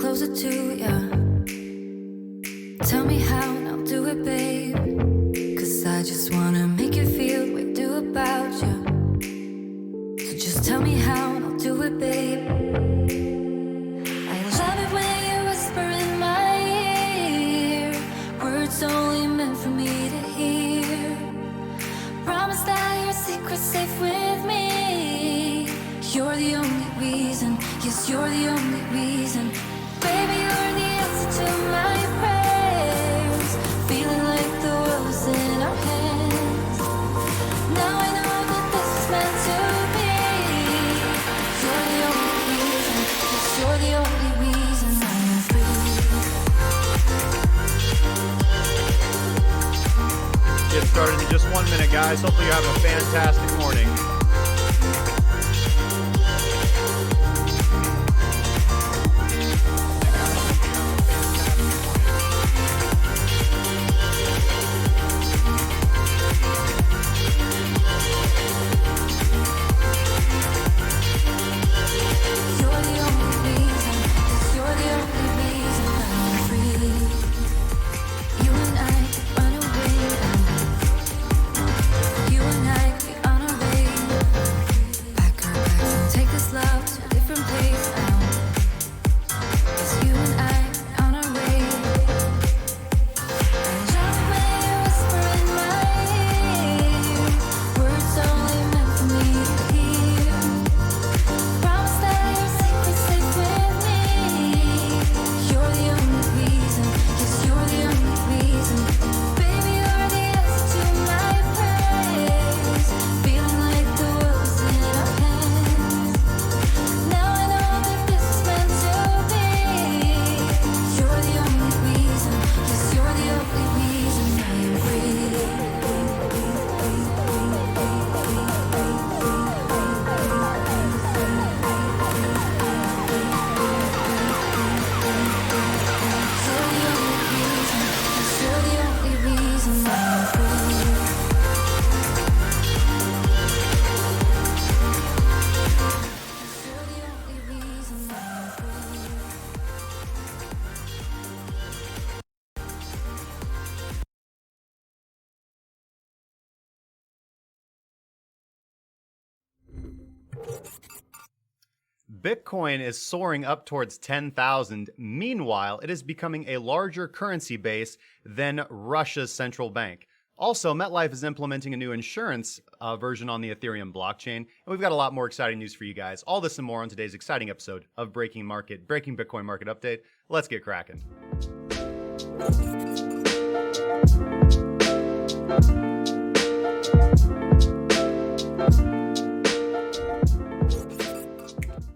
closer to ya. Tell me how and I'll do it, babe. Cause I just wanna make you feel what I do about you. So just tell me how and I'll do it, babe. I love it when you whisper in my ear, words only meant for me to hear. Promise that your secret's safe with me. You're the only reason, yes, you're the only reason. Baby, you're the answer to my prayers. Feeling like the world's in our hands. Now I know that this is meant to be. You're the only reason, yes, you're the only reason I am free. Get started in just 1 minute, guys. Hopefully you have a fantastic morning. Bitcoin is soaring up towards 10,000. Meanwhile, it is becoming a larger currency base than Russia's central bank. Also, MetLife is implementing a new insurance version on the Ethereum blockchain, and we've got a lot more exciting news for you guys. All this and more on today's exciting episode of Breaking Bitcoin Market Update. Let's get cracking.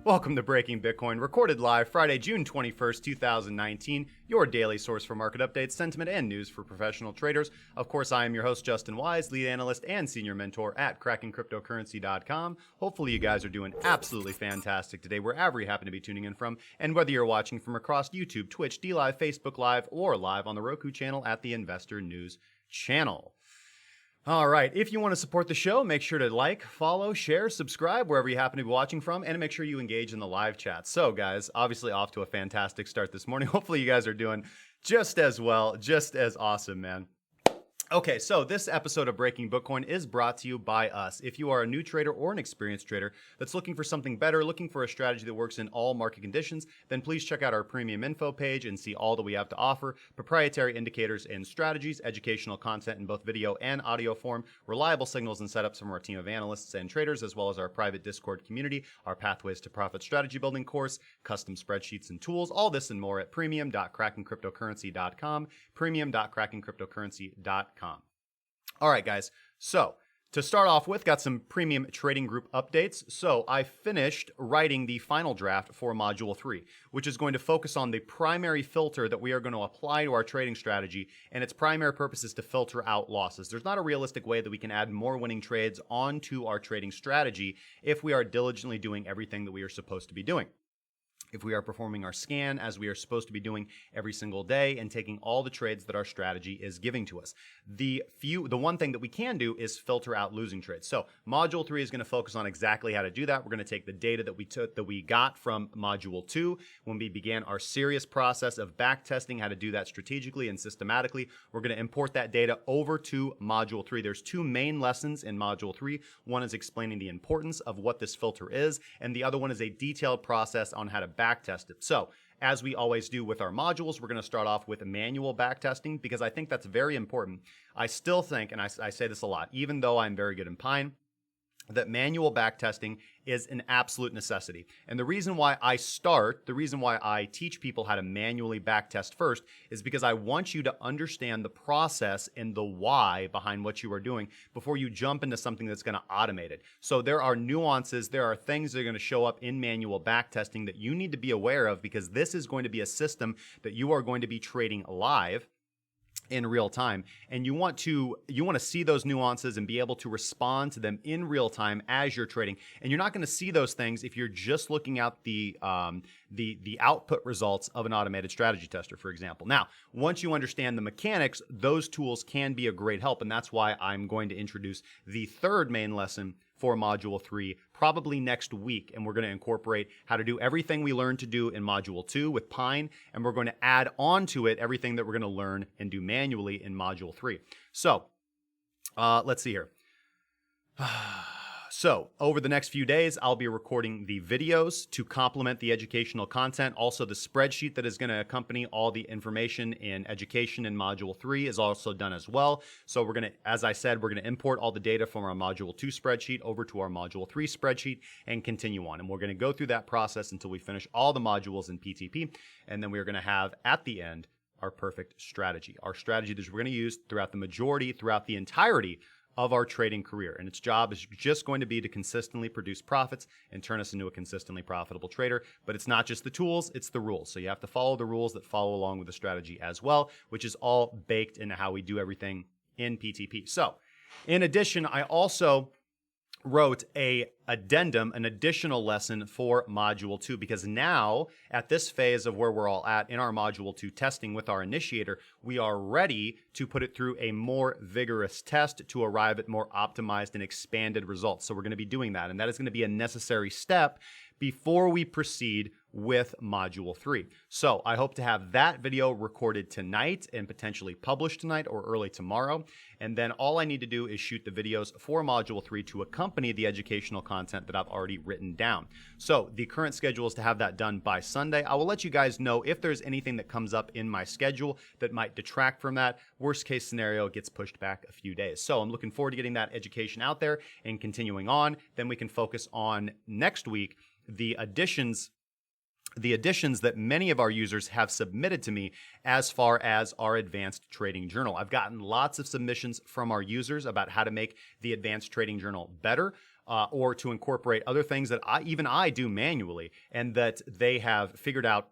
Welcome to Breaking Bitcoin, recorded live Friday, June 21st, 2019, your daily source for market updates, sentiment, and news for professional traders. Of course, I am your host, Justin Wise, lead analyst and senior mentor at CrackingCryptocurrency.com. Hopefully you guys are doing absolutely fantastic today, wherever you happen to be tuning in from, and whether you're watching from across YouTube, Twitch, DLive, Facebook Live, or live on the Roku channel at the Investor News channel. All right, if you want to support the show, make sure to like, follow, share, subscribe wherever you happen to be watching from, and make sure you engage in the live chat. So, guys, obviously off to a fantastic start this morning. Hopefully you guys are doing just as well, just as awesome, man. Okay, so this episode of Breaking Bitcoin is brought to you by us. If you are a new trader or an experienced trader that's looking for something better, looking for a strategy that works in all market conditions, then please check out our premium info page and see all that we have to offer: proprietary indicators and strategies, educational content in both video and audio form, reliable signals and setups from our team of analysts and traders, as well as our private Discord community, our Pathways to Profit strategy building course, custom spreadsheets and tools, all this and more at premium.crackingcryptocurrency.com, premium.crackingcryptocurrency.com. All right, guys. So to start off with, got some premium trading group updates. So I finished writing the final draft for Module 3, which is going to focus on the primary filter that we are going to apply to our trading strategy, and its primary purpose is to filter out losses. There's not a realistic way that we can add more winning trades onto our trading strategy if we are diligently doing everything that we are supposed to be doing. if we are performing our scan as we are supposed to be doing every single day and taking all the trades that our strategy is giving to us. The one thing that we can do is filter out losing trades. So module 3 is going to focus on exactly how to do that. We're going to take the data that we got from module 2 when we began our serious process of back testing how to do that strategically and systematically. We're going to import that data over to module 3. There's 2 main lessons in module 3. One is explaining the importance of what this filter is, and the other one is a detailed process on how to backtest it. So, as we always do with our modules, we're going to start off with manual backtesting because I think that's very important. I still think, and I say this a lot, even though I'm very good in Pine, that manual backtesting is an absolute necessity. And the reason why I teach people how to manually backtest first is because I want you to understand the process and the why behind what you are doing before you jump into something that's going to automate it. So there are nuances, there are things that are going to show up in manual backtesting that you need to be aware of because this is going to be a system that you are going to be trading live in real time, and you want to see those nuances and be able to respond to them in real time as you're trading. And you're not going to see those things if you're just looking at the output results of an automated strategy tester, for example. Now, once you understand the mechanics, those tools can be a great help, and that's why I'm going to introduce the third main lesson for Module 3 probably next week, and we're going to incorporate how to do everything we learned to do in Module 2 with Pine, and we're going to add on to it everything that we're going to learn and do manually in Module 3. So, let's see here. So, over the next few days, I'll be recording the videos to complement the educational content. Also, the spreadsheet that is going to accompany all the information in education in Module 3 is also done as well. So, we're going to, as I said, we're going to import all the data from our Module 2 spreadsheet over to our Module 3 spreadsheet and continue on. And we're going to go through that process until we finish all the modules in PTP. And then we're going to have, at the end, our perfect strategy. Our strategy that we're going to use throughout the entirety of our trading career. And its job is just going to be to consistently produce profits and turn us into a consistently profitable trader. But it's not just the tools, it's the rules. So you have to follow the rules that follow along with the strategy as well, which is all baked into how we do everything in PTP. So in addition, I also wrote an additional lesson for Module 2, because now at this phase of where we're all at in our Module 2 testing with our initiator, we are ready to put it through a more vigorous test to arrive at more optimized and expanded results. So we're going to be doing that, and that is going to be a necessary step before we proceed with Module 3. So I hope to have that video recorded tonight and potentially published tonight or early tomorrow. And then all I need to do is shoot the videos for Module 3 to accompany the educational content that I've already written down. So the current schedule is to have that done by Sunday. I will let you guys know if there's anything that comes up in my schedule that might detract from that. Worst case scenario, it gets pushed back a few days. So I'm looking forward to getting that education out there and continuing on. Then we can focus on next week the additions that many of our users have submitted to me as far as our advanced trading journal. I've gotten lots of submissions from our users about how to make the advanced trading journal better, or to incorporate other things that I do manually, and that they have figured out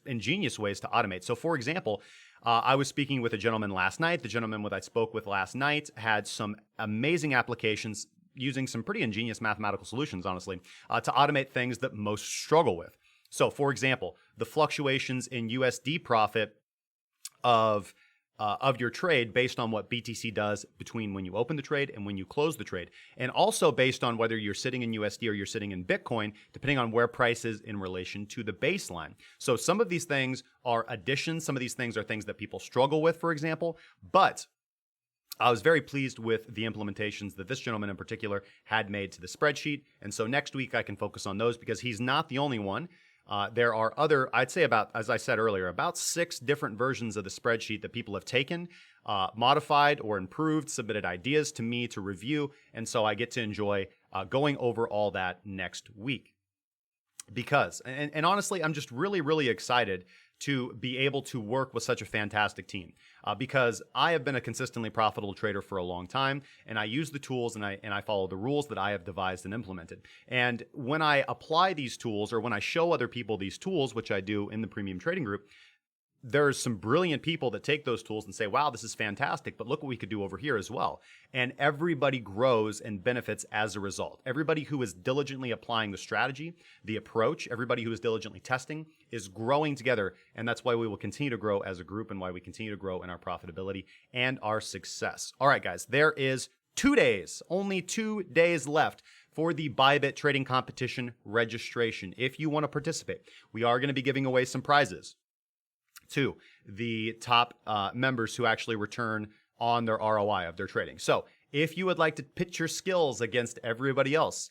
ingenious ways to automate. So for example, I was speaking with a gentleman last night. The gentleman that I spoke with last night had some amazing applications using some pretty ingenious mathematical solutions, honestly, to automate things that most struggle with. So, for example, the fluctuations in USD profit of your trade based on what BTC does between when you open the trade and when you close the trade, and also based on whether you're sitting in USD or you're sitting in Bitcoin, depending on where price is in relation to the baseline. So some of these things are additions. Some of these things are things that people struggle with, for example, but I was very pleased with the implementations that this gentleman in particular had made to the spreadsheet. And so next week I can focus on those because he's not the only one. There are other, I'd say about, as I said earlier, about 6 different versions of the spreadsheet that people have taken, modified or improved, submitted ideas to me to review. And so I get to enjoy going over all that next week. Because, and honestly, I'm just really, really excited to be able to work with such a fantastic team, because I have been a consistently profitable trader for a long time, and I use the tools and I follow the rules that I have devised and implemented. And when I apply these tools, or when I show other people these tools, which I do in the premium trading group, there's some brilliant people that take those tools and say, wow, this is fantastic, but look what we could do over here as well. And everybody grows and benefits as a result. Everybody who is diligently applying the strategy, the approach, everybody who is diligently testing is growing together. And that's why we will continue to grow as a group and why we continue to grow in our profitability and our success. All right, guys, there is 2 days, only 2 days left for the Bybit trading competition registration. If you want to participate, we are going to be giving away some prizes to the top members who actually return on their ROI of their trading. So if you would like to pitch your skills against everybody else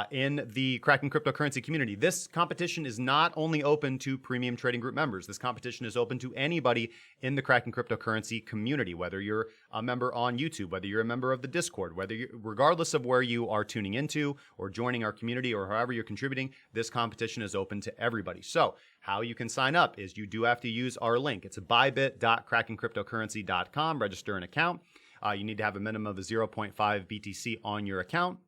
in the Kraken cryptocurrency community, this competition is not only open to premium trading group members. This competition is open to anybody in the Kraken cryptocurrency community, whether you're a member on YouTube, whether you're a member of the Discord, regardless of where you are tuning into or joining our community or however you're contributing, this competition is open to everybody. So how you can sign up is you do have to use our link. It's bybit.krakencryptocurrency.com. Register an account. You need to have a minimum of 0.5 BTC on your account.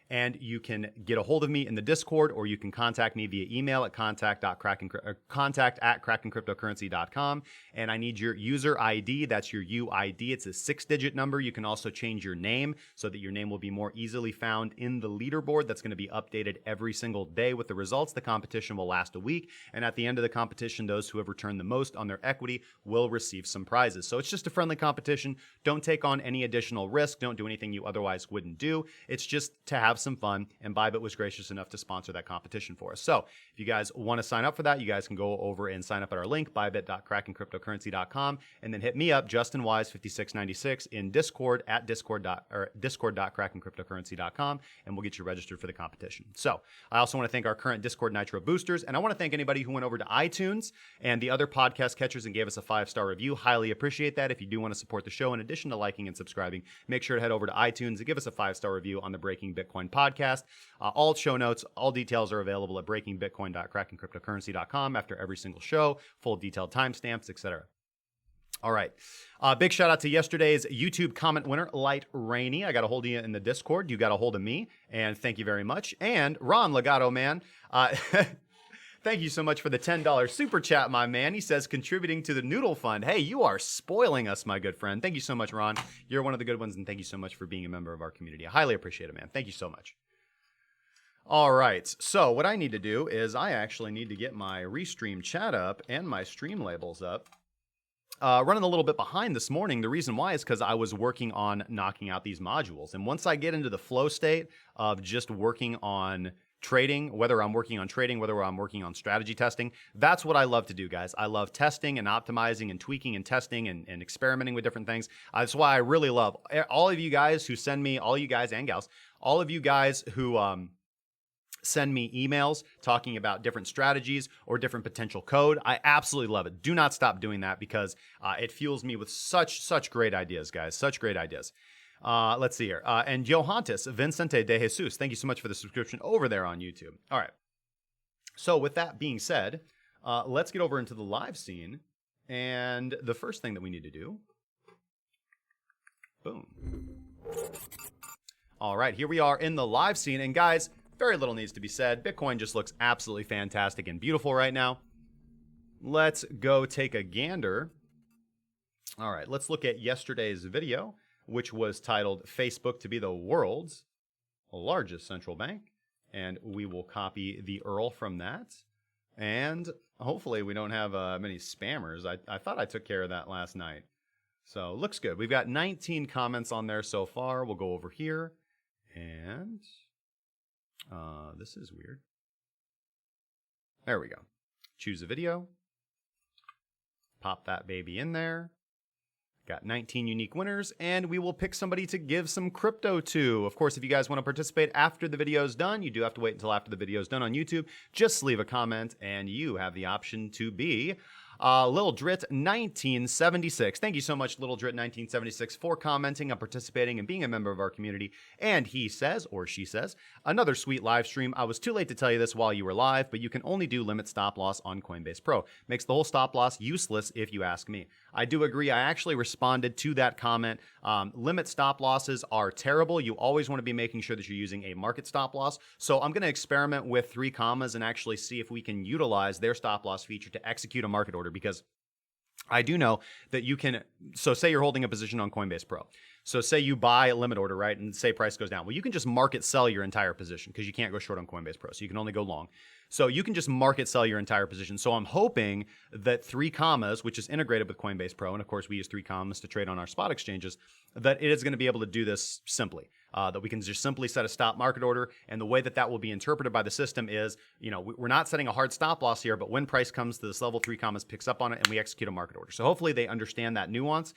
And you can get a hold of me in the Discord, or you can contact me via email at contact@krakencryptocurrency.com. And I need your user ID. That's your UID. It's a 6-digit number. You can also change your name so that your name will be more easily found in the leaderboard. That's going to be updated every single day with the results. The competition will last a week. And at the end of the competition, those who have returned the most on their equity will receive some prizes. So it's just a friendly competition. Don't take on any additional risk. Don't do anything you otherwise wouldn't do. It's just to have some fun, and Bybit was gracious enough to sponsor that competition for us. So if you guys want to sign up for that, you guys can go over and sign up at our link, bybit.krakencryptocurrency.com, and then hit me up, JustinWise5696, in Discord at discord.krakencryptocurrency.com, and we'll get you registered for the competition. So I also want to thank our current Discord Nitro boosters, and I want to thank anybody who went over to iTunes and the other podcast catchers and gave us a 5-star review. Highly appreciate that. If you do want to support the show, in addition to liking and subscribing, make sure to head over to iTunes and give us a 5-star review on the Breaking Bitcoin podcast. All show notes, all details are available at breakingbitcoin.krakencryptocurrency.com after every single show, full detailed timestamps, etc. All right. Big shout out to yesterday's YouTube comment winner, Light Raigne. I got a hold of you in the Discord. You got a hold of me, and thank you very much. And Ron Legato, man, thank you so much for the $10 super chat, my man. He says, contributing to the Noodle Fund. Hey, you are spoiling us, my good friend. Thank you so much, Ron. You're one of the good ones, and thank you so much for being a member of our community. I highly appreciate it, man. Thank you so much. All right, so what I need to do is I actually need to get my Restream chat up and my stream labels up. Running a little bit behind this morning. The reason why is because I was working on knocking out these modules. And once I get into the flow state of just working on trading, whether I'm working on trading, whether I'm working on strategy testing, that's what I love to do, guys. I love testing and optimizing and tweaking and testing and experimenting with different things. That's why I really love all of you guys who send me, all you guys and gals, all of you guys who send me emails talking about different strategies or different potential code. I absolutely love it. Do not stop doing that because it fuels me with such great ideas, guys. Such great ideas. Let's see here. And Johantes Vincente de Jesus, thank you so much for the subscription over there on YouTube. All right. So with that being said, let's get over into the live scene. And the first thing that we need to do, boom. All right, here we are in the live scene. And guys, very little needs to be said. Bitcoin just looks absolutely fantastic and beautiful right now. Let's go take a gander. All right, let's look at yesterday's video, which was titled Facebook to be the world's largest central bank. And we will copy the URL from that. And hopefully we don't have many spammers. I thought I took care of that last night. So looks good. We've got 19 comments on there so far. We'll go over here. And this is weird. There we go. Choose a video. Pop that baby in there. Got 19 unique winners, and we will pick somebody to give some crypto to. Of course, if you guys want to participate after the video is done, you do have to wait until after the video is done on YouTube. Just leave a comment, and you have the option to be Lil Drit 1976. Thank you so much, Lil Drit 1976, for commenting and participating and being a member of our community. And he says, or she says, another sweet live stream. I was too late to tell you this while you were live, but you can only do limit stop loss on Coinbase Pro. Makes the whole stop loss useless if you ask me. I do agree. I actually responded to that comment. Limit stop losses are terrible. You always want to be making sure that you're using a market stop loss. So I'm going to experiment with 3 commas and actually see if we can utilize their stop loss feature to execute a market order order, because I do know that you can, so say you're holding a position on Coinbase Pro. So say you buy a limit order, right? And say price goes down. Well, you can just market sell your entire position because you can't go short on Coinbase Pro. So you can only go long. So you can just market sell your entire position. So I'm hoping that 3 commas, which is integrated with Coinbase Pro, and of course we use 3 commas to trade on our spot exchanges, that it is going to be able to do this simply. That we can just simply set a stop market order. And the way that that will be interpreted by the system is, we're not setting a hard stop loss here, but when price comes to this level, 3 commas picks up on it and we execute a market order. So hopefully they understand that nuance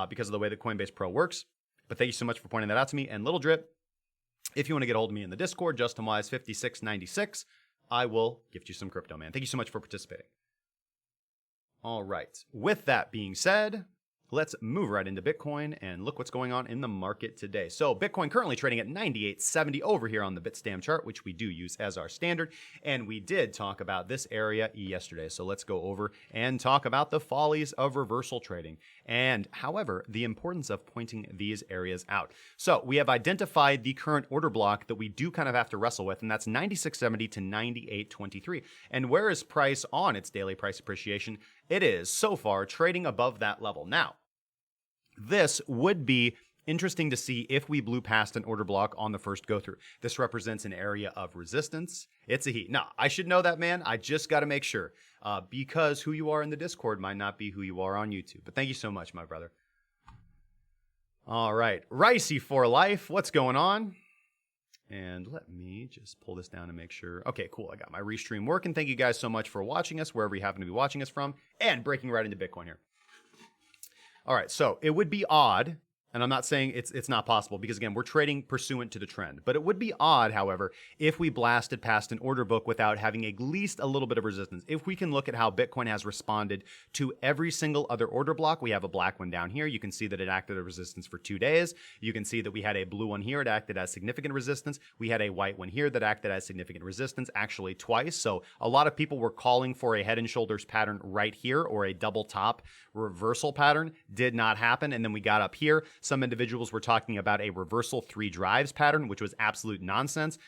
because of the way that Coinbase Pro works. But thank you so much for pointing that out to me. And little drip, if you want to get a hold of me in the Discord, JustinWise5696, I will gift you some crypto, man. Thank you so much for participating. All right. With that being said, let's move right into Bitcoin and look what's going on in the market today. So Bitcoin currently trading at 98.70 over here on the Bitstamp chart, which we do use as our standard. And we did talk about this area yesterday. So let's go over and talk about the follies of reversal trading. And however, the importance of pointing these areas out. So we have identified the current order block that we do kind of have to wrestle with, and that's 96.70 to 98.23. And where is price on its daily price appreciation? It is so far trading above that level. Now, this would be interesting to see if we blew past an order block on the first go through. This represents an area of resistance. It's a heat. Now, I should know that, man. I just got to make sure because who you are in the Discord might not be who you are on YouTube. But thank you so much, my brother. All right. Ricey for life. What's going on? And let me just pull this down and make sure. Okay, cool. I got my restream working. Thank you guys so much for watching us, wherever you happen to be watching us from, and breaking right into Bitcoin here. All right, so it would be odd, and I'm not saying it's not possible because, again, we're trading pursuant to the trend. But it would be odd, however, if we blasted past an order book without having at least a little bit of resistance. If we can look at how Bitcoin has responded to every single other order block, we have a black one down here. You can see that it acted as resistance for 2 days. You can see that we had a blue one here. It acted as significant resistance. We had a white one here that acted as significant resistance, actually twice. So a lot of people were calling for a head and shoulders pattern right here or a double top reversal pattern. Did not happen. And then we got up here. Some individuals were talking about a reversal 3 drives pattern, which was absolute nonsense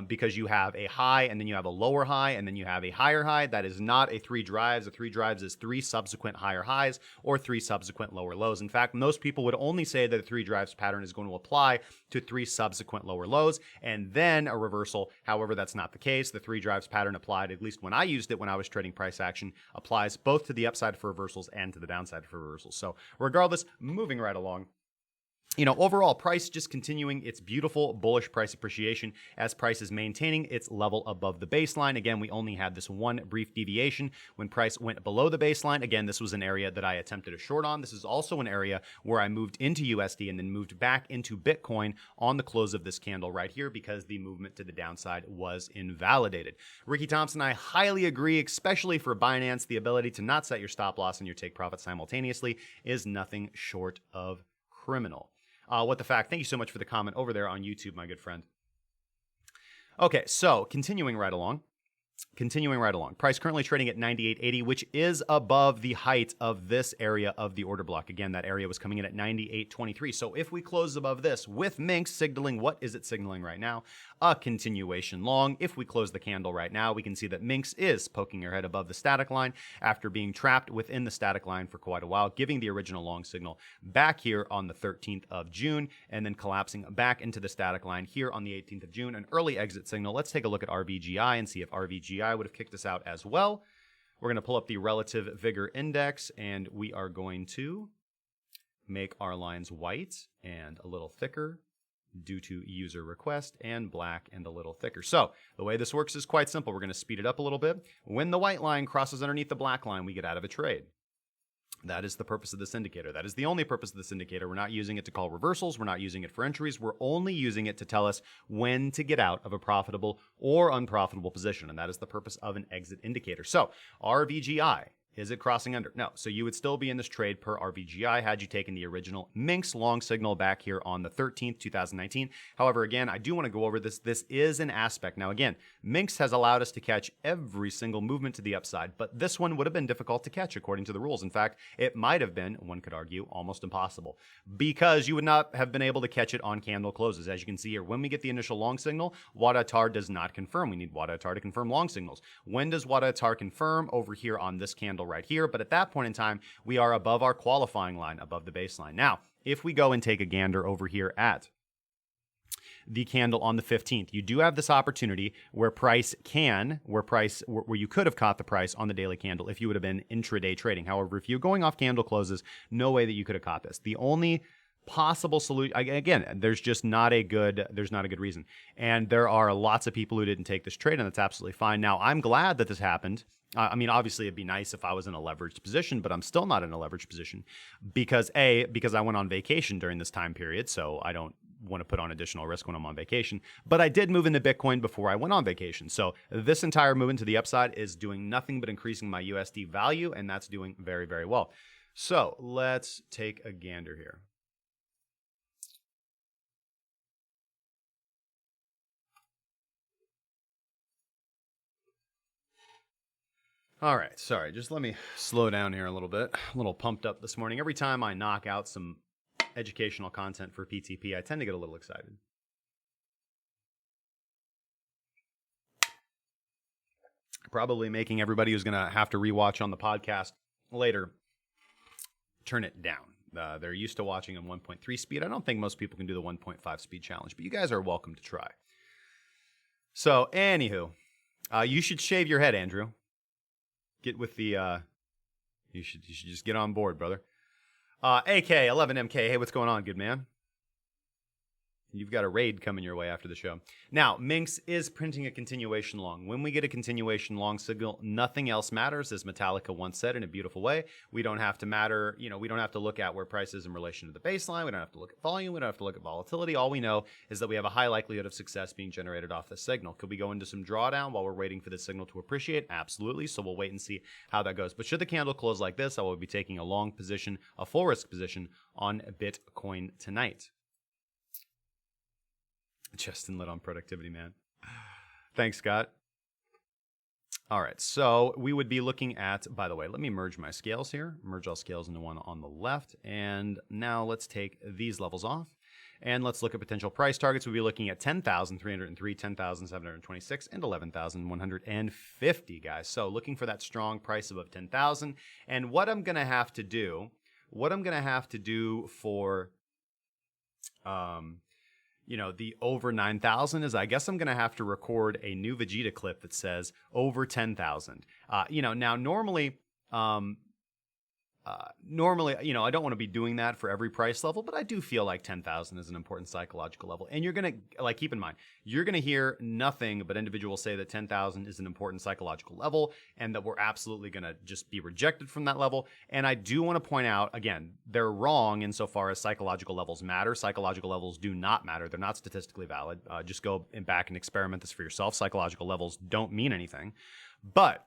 because you have a high and then you have a lower high and then you have a higher high. That is not a 3 drives. A 3 drives is 3 subsequent higher highs or 3 subsequent lower lows. In fact, most people would only say that a 3 drives pattern is going to apply to 3 subsequent lower lows and then a reversal. However, that's not the case. The 3 drives pattern applied, at least when I used it when I was trading price action, applies both to the upside for reversals and to the downside for reversals. So regardless, moving right along. Overall price just continuing its beautiful bullish price appreciation as price is maintaining its level above the baseline. Again, we only had this one brief deviation when price went below the baseline. Again, this was an area that I attempted a short on. This is also an area where I moved into USD and then moved back into Bitcoin on the close of this candle right here because the movement to the downside was invalidated. Ricky Thompson, I highly agree, especially for Binance. The ability to not set your stop loss and your take profit simultaneously is nothing short of criminal. What the fact? Thank you so much for the comment over there on YouTube, my good friend. Okay, so continuing right along. Price currently trading at 98.80, which is above the height of this area of the order block. Again, that area was coming in at 98.23. So if we close above this with Minx signaling, what is it signaling right now? A continuation long. If we close the candle right now, we can see that Minx is poking her head above the static line after being trapped within the static line for quite a while, giving the original long signal back here on the 13th of June, and then collapsing back into the static line here on the 18th of June, an early exit signal. Let's take a look at RVGI and see if RVGI would have kicked us out as well. We're going to pull up the relative vigor index, and we are going to make our lines white and a little thicker due to user request, and black and a little thicker. So the way this works is quite simple. We're going to speed it up a little bit. When the white line crosses underneath the black line, we get out of a trade. That is the purpose of this indicator. That is the only purpose of this indicator. We're not using it to call reversals. We're not using it for entries. We're only using it to tell us when to get out of a profitable or unprofitable position. And that is the purpose of an exit indicator. So RVGI, is it crossing under? No. So you would still be in this trade per RVGI had you taken the original Minx long signal back here on the 13th, 2019. However, again, I do want to go over this. This is an aspect. Now, again, Minx has allowed us to catch every single movement to the upside, but this one would have been difficult to catch according to the rules. In fact, it might have been, one could argue, almost impossible because you would not have been able to catch it on candle closes. As you can see here, when we get the initial long signal, Wadatar does not confirm. We need Wadatar to confirm long signals. When does Wadatar confirm? Over here on this candle right here. But at that point in time, we are above our qualifying line, above the baseline. Now, if we go and take a gander over here at the candle on the 15th, you do have this opportunity where you could have caught the price on the daily candle if you would have been intraday trading. However, if you're going off candle closes, no way that you could have caught this. The only possible solution, again, there's not a good reason. And there are lots of people who didn't take this trade, and that's absolutely fine. Now, I'm glad that this happened. I mean, obviously, it'd be nice if I was in a leveraged position, but I'm still not in a leveraged position because I went on vacation during this time period, so I don't want to put on additional risk when I'm on vacation. But I did move into Bitcoin before I went on vacation. So this entire movement to the upside is doing nothing but increasing my USD value, and that's doing very, very well. So let's take a gander here. All right, sorry, just let me slow down here a little bit. A little pumped up this morning. Every time I knock out some educational content for PTP, I tend to get a little excited. Probably making everybody who's going to have to rewatch on the podcast later turn it down. They're used to watching in 1.3 speed. I don't think most people can do the 1.5 speed challenge, but you guys are welcome to try. So, anywho, you should shave your head, Andrew. Get with the, you should just get on board, brother. AK11MK, hey, what's going on, good man? You've got a raid coming your way after the show. Now, Minx is printing a continuation long. When we get a continuation long signal, nothing else matters, as Metallica once said in a beautiful way. We don't have to look at where price is in relation to the baseline. We don't have to look at volume. We don't have to look at volatility. All we know is that we have a high likelihood of success being generated off this signal. Could we go into some drawdown while we're waiting for the signal to appreciate? Absolutely. So we'll wait and see how that goes. But should the candle close like this, I will be taking a long position, a full risk position on Bitcoin tonight. Justin lit on productivity, man. Thanks, Scott. All right, so we would be looking at, by the way, let me merge my scales here. Merge all scales into one on the left. And now let's take these levels off. And let's look at potential price targets. We'll be looking at 10,303, 10,726, and 11,150, guys. So looking for that strong price above 10,000. And what I'm going to have to do for the over 9,000 is I guess I'm going to have to record a new Vegeta clip that says over 10,000. Now normally, I don't want to be doing that for every price level, but I do feel like 10,000 is an important psychological level. And you're going to, keep in mind, you're going to hear nothing but individuals say that 10,000 is an important psychological level and that we're absolutely going to just be rejected from that level. And I do want to point out, again, they're wrong insofar as psychological levels matter. Psychological levels do not matter. They're not statistically valid. Just go back and experiment this for yourself. Psychological levels don't mean anything. But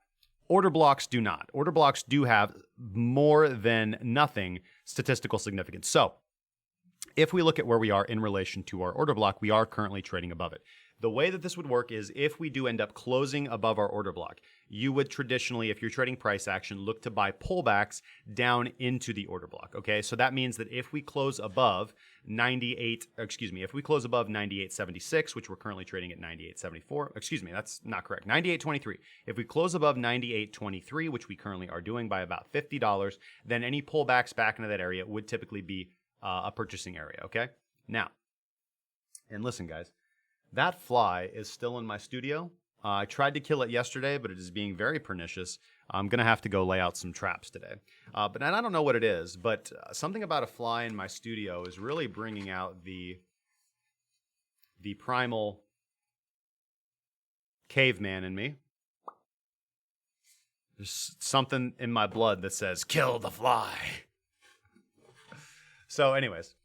order blocks do not. Order blocks do have more than nothing statistical significance. So if we look at where we are in relation to our order block, we are currently trading above it. The way that this would work is if we do end up closing above our order block, you would traditionally, if you're trading price action, look to buy pullbacks down into the order block. Okay, so that means that if we close above 98.76, which we're currently trading at 98.74, that's not correct, 98.23. If we close above 98.23, which we currently are doing by about $50, then any pullbacks back into that area would typically be a purchasing area. Okay, now, and listen, guys. That fly is still in my studio. I tried to kill it yesterday, but it is being very pernicious. I'm going to have to go lay out some traps today. But I don't know what it is, but something about a fly in my studio is really bringing out the primal caveman in me. There's something in my blood that says, kill the fly. So anyways.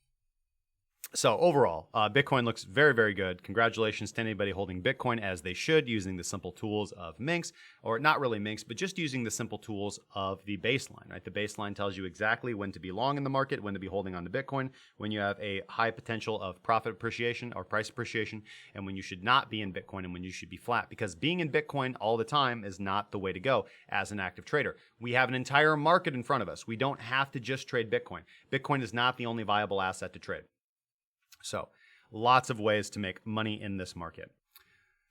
So overall, Bitcoin looks very, very good. Congratulations to anybody holding Bitcoin as they should, using the simple tools of Minx, or not really Minx, but just using the simple tools of the baseline, right? The baseline tells you exactly when to be long in the market, when to be holding on to Bitcoin, when you have a high potential of profit appreciation or price appreciation, and when you should not be in Bitcoin and when you should be flat, because being in Bitcoin all the time is not the way to go as an active trader. We have an entire market in front of us. We don't have to just trade Bitcoin. Bitcoin is not the only viable asset to trade. So lots of ways to make money in this market.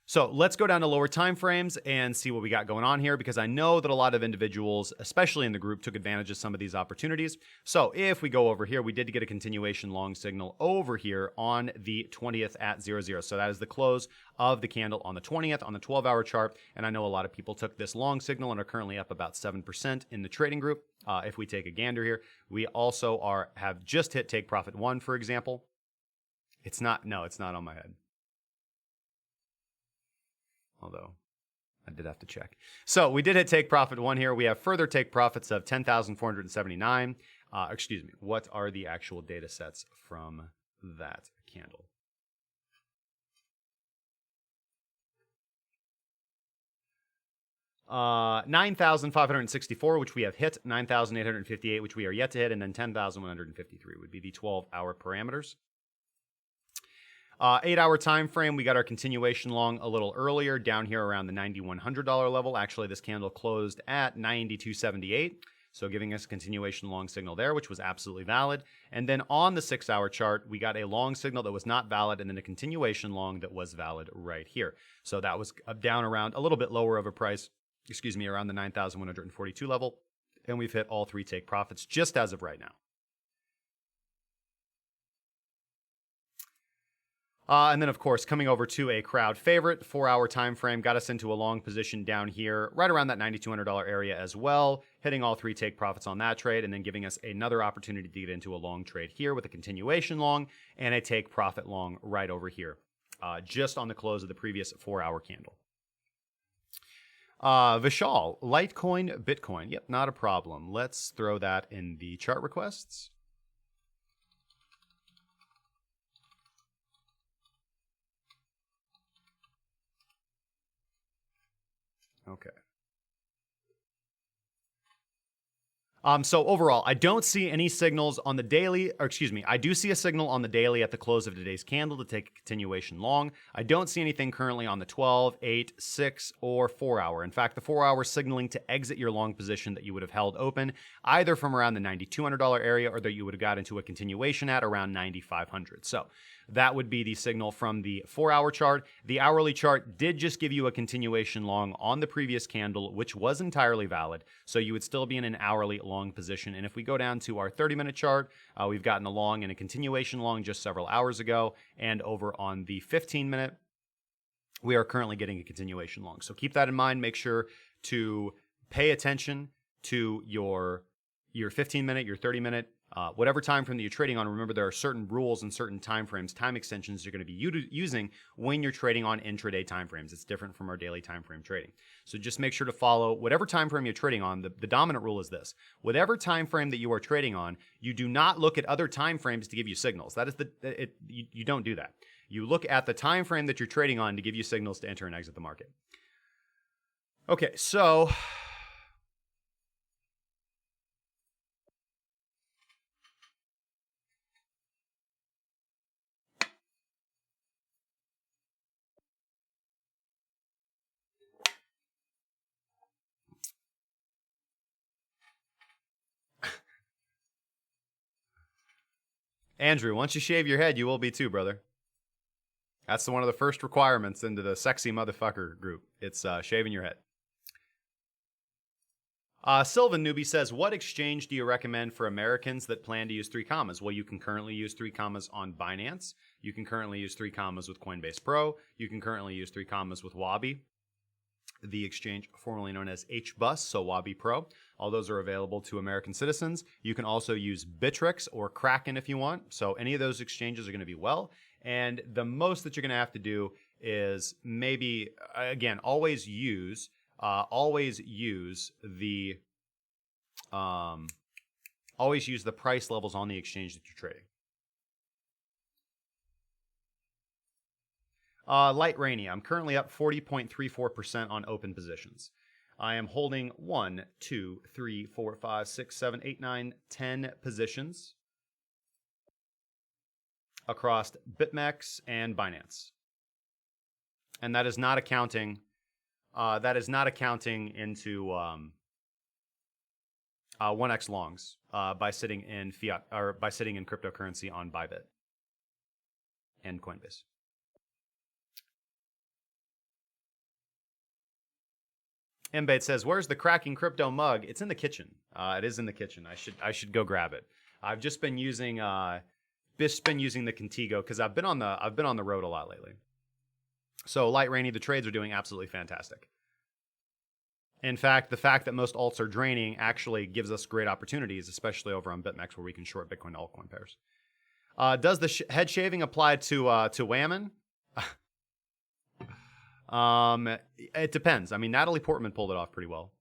So let's go down to lower time frames and see what we got going on here, because I know that a lot of individuals, especially in the group, took advantage of some of these opportunities. So if we go over here, we did get a continuation long signal over here on the 20th at 00. So that is the close of the candle on the 20th on the 12-hour chart. And I know a lot of people took this long signal and are currently up about 7% in the trading group. If we take a gander here, we also have just hit take profit 1, for example. It's not on my head. Although I did have to check. So we did hit take profit 1 here. We have further take profits of 10,479. Excuse me. What are the actual data sets from that candle? Uh, 9,564, which we have hit, 9,858, which we are yet to hit, and then 10,153 would be the 12-hour parameters. 8-hour time frame, we got our continuation long a little earlier, down here around the $9,100 level. Actually, this candle closed at 92.78, so giving us a continuation long signal there, which was absolutely valid. And then on the 6-hour chart, we got a long signal that was not valid, and then a continuation long that was valid right here. So that was down around a little bit lower of a price, around the 9,142 level, and we've hit all 3 take profits just as of right now. And then, of course, coming over to a crowd favorite, 4-hour time frame, got us into a long position down here, right around that $9,200 area as well, hitting all 3 take profits on that trade, and then giving us another opportunity to get into a long trade here with a continuation long and a take profit long right over here, just on the close of the previous 4-hour candle. Vishal, Litecoin, Bitcoin. Yep, not a problem. Let's throw that in the chart requests. Okay. So overall, I don't see any signals on the daily, I do see a signal on the daily at the close of today's candle to take a continuation long. I don't see anything currently on the 12, 8, 6, or 4-hour. In fact, the 4-hour signaling to exit your long position that you would have held open either from around the $9,200 area or that you would have got into a continuation at around 9,500. So that would be the signal from the 4-hour chart. The hourly chart did just give you a continuation long on the previous candle, which was entirely valid. So you would still be in an hourly long position. And if we go down to our 30-minute chart, we've gotten a long and a continuation long just several hours ago. And over on the 15-minute, we are currently getting a continuation long. So keep that in mind. Make sure to pay attention to your 15-minute, your 30-minute, whatever time frame that you're trading on. Remember, there are certain rules and certain time frames, time extensions you're going to be using when you're trading on intraday time frames. It's different from our daily time frame trading. So just make sure to follow whatever time frame you're trading on. The dominant rule is this: whatever time frame that you are trading on, you do not look at other time frames to give you signals. That is you don't do that. You look at the time frame that you're trading on to give you signals to enter and exit the market. Okay, so Andrew, once you shave your head, you will be too, brother. That's one of the first requirements into the sexy motherfucker group. It's shaving your head. Sylvan Newbie says, what exchange do you recommend for Americans that plan to use 3 commas? Well, you can currently use 3 commas on Binance. You can currently use 3 commas with Coinbase Pro. You can currently use 3 commas with Wabi, the exchange formerly known as HBUS, so Wabi Pro. All those are available to American citizens. You can also use Bittrex or Kraken if you want. So any of those exchanges are going to be well. And the most that you're going to have to do is maybe, again, always use the price levels on the exchange that you're trading. Light Raigne, I'm currently up 40.34% on open positions. I am holding 1, 2, 3, 4, 5, 6, 7, 8, 9, 10 positions across BitMEX and Binance. And that is not accounting into 1x longs by sitting in fiat or by sitting in cryptocurrency on Bybit and Coinbase. Mbate says, "Where's the cracking crypto mug?" It's in the kitchen. It is in the kitchen. I should go grab it. I've just been using the Contigo because I've been on the road a lot lately. So light rainy, the trades are doing absolutely fantastic. In fact, the fact that most alts are draining actually gives us great opportunities, especially over on BitMEX where we can short Bitcoin to altcoin pairs. Does the head shaving apply to Whammon? It depends. I mean, Natalie Portman pulled it off pretty well.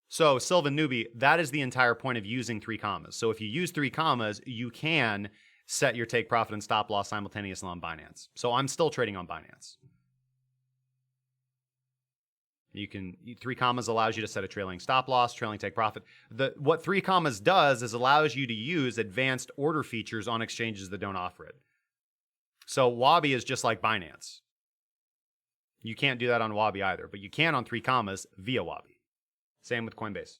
So, Sylvan Newbie, that is the entire point of using 3 commas. So if you use 3 commas, you can set your take profit and stop loss simultaneously on Binance. So I'm still trading on Binance. You can 3 commas allows you to set a trailing stop loss, trailing take profit. What 3 commas does is allows you to use advanced order features on exchanges that don't offer it. So Wabi is just like Binance. You can't do that on Wabi either, but you can on 3 commas via Wabi. Same with Coinbase.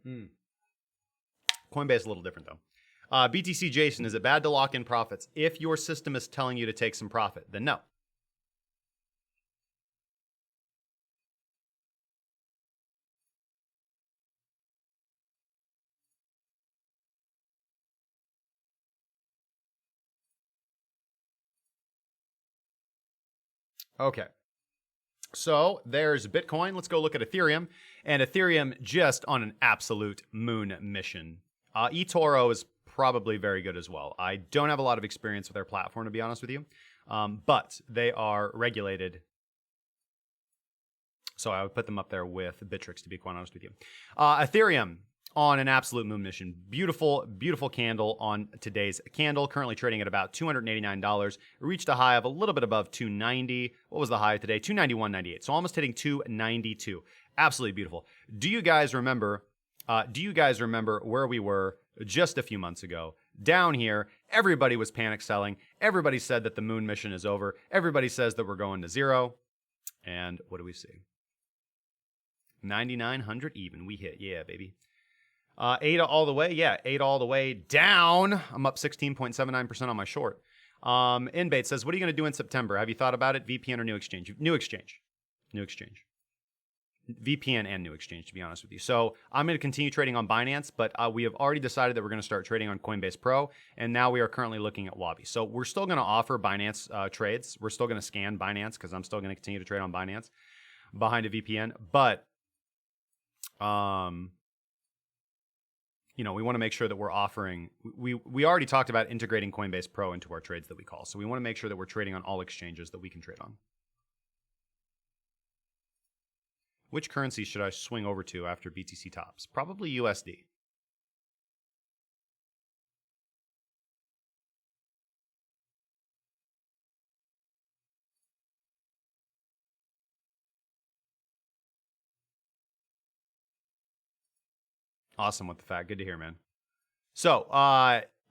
Coinbase is a little different though. BTC Jason, is it bad to lock in profits? If your system is telling you to take some profit, then no. Okay. So there's Bitcoin. Let's go look at Ethereum. And Ethereum just on an absolute moon mission. eToro is probably very good as well. I don't have a lot of experience with their platform, to be honest with you. But they are regulated. So I would put them up there with Bittrex, to be quite honest with you. Ethereum on an absolute moon mission. Beautiful, beautiful candle on today's candle. Currently trading at about $289. It reached a high of a little bit above 290. What was the high today? 291.98. So almost hitting 292. Absolutely beautiful. Do you guys remember where we were just a few months ago? Down here, everybody was panic selling. Everybody said that the moon mission is over. Everybody says that we're going to zero. And what do we see? 9,900 even. We hit. Yeah, baby. ADA all the way. Yeah, ADA all the way down. I'm up 16.79% on my short. Inbate says, what are you going to do in September? Have you thought about it? VPN or new exchange? New exchange. New exchange. VPN and new exchange, to be honest with you. So I'm going to continue trading on Binance, but we have already decided that we're going to start trading on Coinbase Pro, and now we are currently looking at Wabi. So we're still going to offer Binance trades. We're still going to scan Binance because I'm still going to continue to trade on Binance behind a VPN. But, we want to make sure that we're offering. We already talked about integrating Coinbase Pro into our trades that we call. So we want to make sure that we're trading on all exchanges that we can trade on. Which currency should I swing over to after BTC tops? Probably USD. Awesome with the fact. Good to hear, man. So,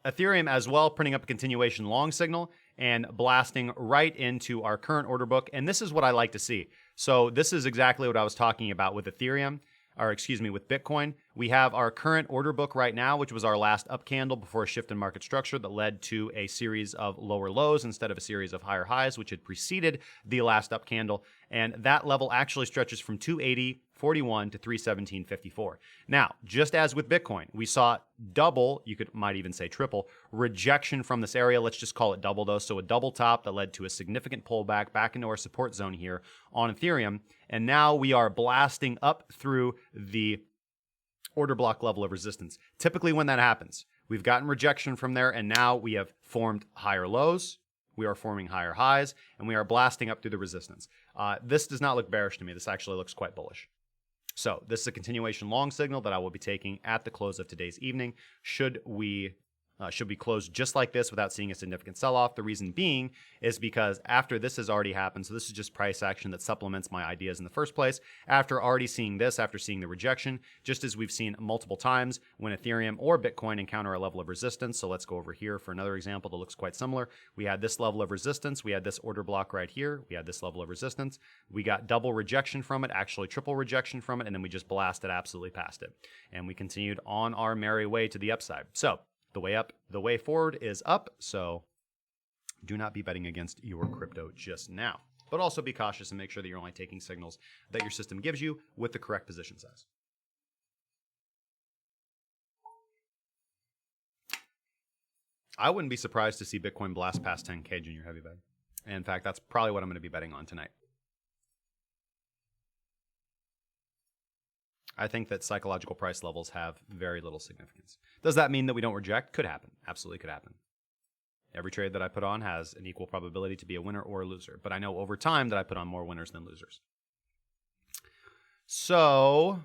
Ethereum as well, printing up a continuation long signal and blasting right into our current order book. And this is what I like to see. So this is exactly what I was talking about with Ethereum, with Bitcoin. We have our current order book right now, which was our last up candle before a shift in market structure that led to a series of lower lows instead of a series of higher highs, which had preceded the last up candle. And that level actually stretches from 280.41 to 317.54. Now, just as with Bitcoin, we saw double, might even say triple, rejection from this area. Let's just call it double though. So a double top that led to a significant pullback back into our support zone here on Ethereum. And now we are blasting up through the order block level of resistance. Typically when that happens, we've gotten rejection from there, and now we have formed higher lows, we are forming higher highs, and we are blasting up through the resistance. This does not look bearish to me. This actually looks quite bullish. So this is a continuation long signal that I will be taking at the close of today's evening. Should we close just like this without seeing a significant sell-off? The reason being is because after this has already happened, so this is just price action that supplements my ideas in the first place. After already seeing this, after seeing the rejection, just as we've seen multiple times when Ethereum or Bitcoin encounter a level of resistance. So let's go over here for another example that looks quite similar. We had this level of resistance. We had this order block right here. We had this level of resistance. We got double rejection from it, actually triple rejection from it, and then we just blasted absolutely past it. And we continued on our merry way to the upside. So the way up, the way forward is up, so do not be betting against your crypto just now. But also be cautious and make sure that you're only taking signals that your system gives you with the correct position size. I wouldn't be surprised to see Bitcoin blast past 10K junior heavy bet. In fact, that's probably what I'm going to be betting on tonight. I think that psychological price levels have very little significance. Does that mean that we don't reject? Could happen. Absolutely could happen. Every trade that I put on has an equal probability to be a winner or a loser. But I know over time that I put on more winners than losers. So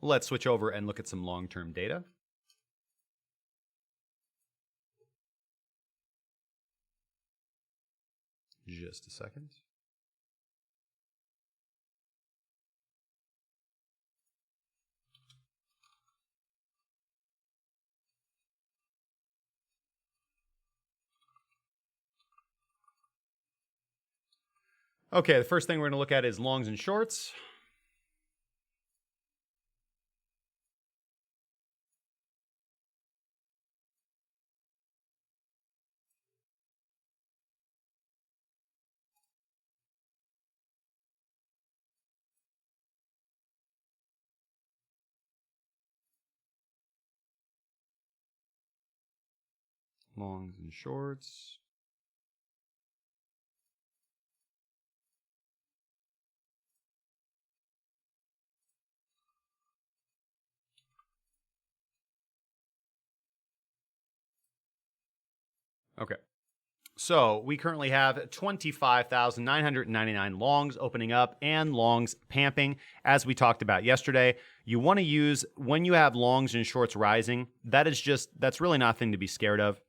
let's switch over and look at some long-term data. Just a second. Okay, the first thing we're going to look at is longs and shorts. Longs and shorts. Okay. So we currently have 25,999 longs opening up and longs pamping. As we talked about yesterday, you want to use, when you have longs and shorts rising, that's really nothing to be scared of.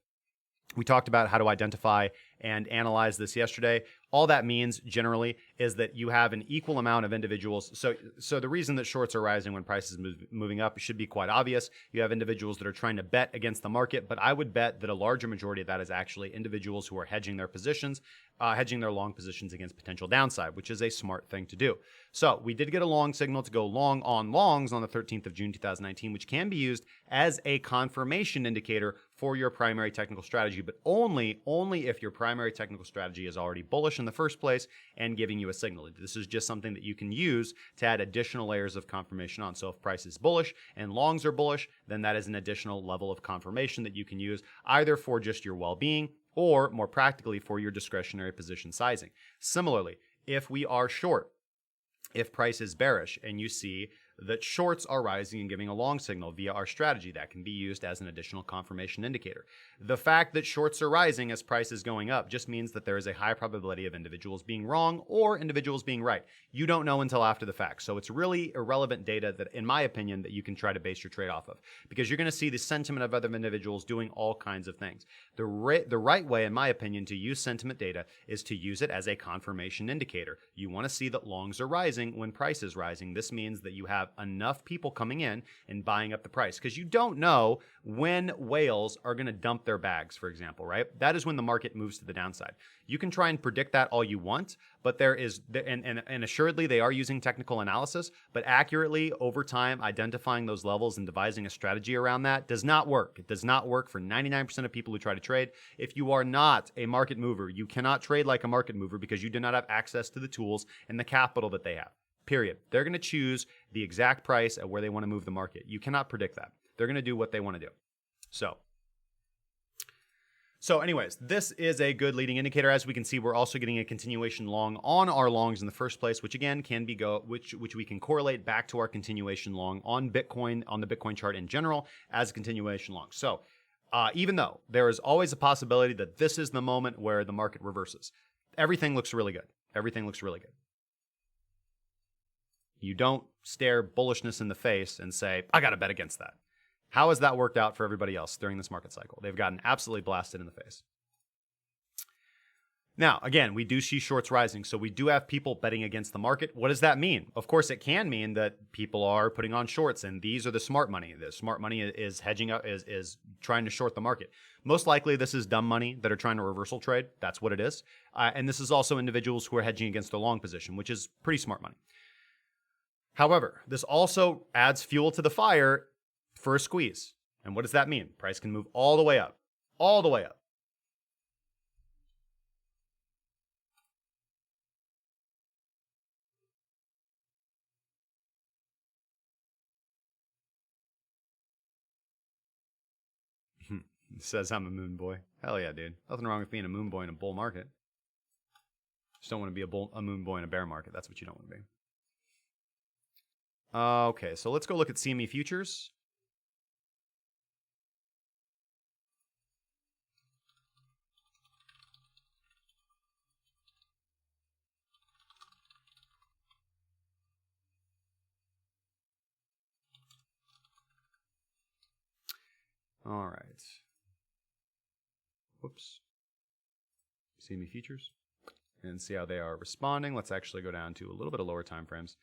We talked about how to identify and analyze this yesterday. All that means generally is that you have an equal amount of individuals. So the reason that shorts are rising when prices moving up should be quite obvious. You have individuals that are trying to bet against the market, but I would bet that a larger majority of that is actually individuals who are hedging their positions, hedging their long positions against potential downside, which is a smart thing to do. So we did get a long signal to go long on longs on the 13th of June 2019, which can be used as a confirmation indicator for your primary technical strategy, but only if your primary technical strategy is already bullish in the first place and giving you a signal. This is just something that you can use to add additional layers of confirmation on. So if price is bullish and longs are bullish, then that is an additional level of confirmation that you can use either for just your well-being or more practically for your discretionary position sizing. Similarly, if we are short, if price is bearish and you see that shorts are rising and giving a long signal via our strategy, that can be used as an additional confirmation indicator. The fact that shorts are rising as price is going up just means that there is a high probability of individuals being wrong or individuals being right. You don't know until after the fact. So it's really irrelevant data that, in my opinion, that you can try to base your trade off of, because you're going to see the sentiment of other individuals doing all kinds of things. The right way, in my opinion, to use sentiment data is to use it as a confirmation indicator. You want to see that longs are rising when price is rising. This means that you have enough people coming in and buying up the price, because you don't know when whales are going to dump their bags, for example, right? That is when the market moves to the downside. You can try and predict that all you want, but there is, and assuredly they are using technical analysis, but accurately over time identifying those levels and devising a strategy around that does not work. It does not work for 99% of people who try to trade. If you are not a market mover, you cannot trade like a market mover because you do not have access to the tools and the capital that they have. Period. They're going to choose the exact price at where they want to move the market. You cannot predict that. They're going to do what they want to do. So anyways, this is a good leading indicator. As we can see, we're also getting a continuation long on our longs in the first place, which again can be which we can correlate back to our continuation long on Bitcoin, on the Bitcoin chart in general, as a continuation long. So even though there is always a possibility that this is the moment where the market reverses, everything looks really good. Everything looks really good. You don't stare bullishness in the face and say, I got to bet against that. How has that worked out for everybody else during this market cycle? They've gotten absolutely blasted in the face. Now, again, we do see shorts rising, so we do have people betting against the market. What does that mean? Of course, it can mean that people are putting on shorts, and these are the smart money. The smart money is hedging up, is trying to short the market. Most likely, this is dumb money that are trying to reversal trade. That's what it is. And this is also individuals who are hedging against a long position, which is pretty smart money. However, this also adds fuel to the fire for a squeeze. And what does that mean? Price can move all the way up. All the way up. Says I'm a moon boy. Hell yeah, dude. Nothing wrong with being a moon boy in a bull market. Just don't want to be a moon boy in a bear market. That's what you don't want to be. Okay, so let's go look at CME Futures. All right. Whoops. CME Futures. And see how they are responding. Let's actually go down to a little bit of lower time frames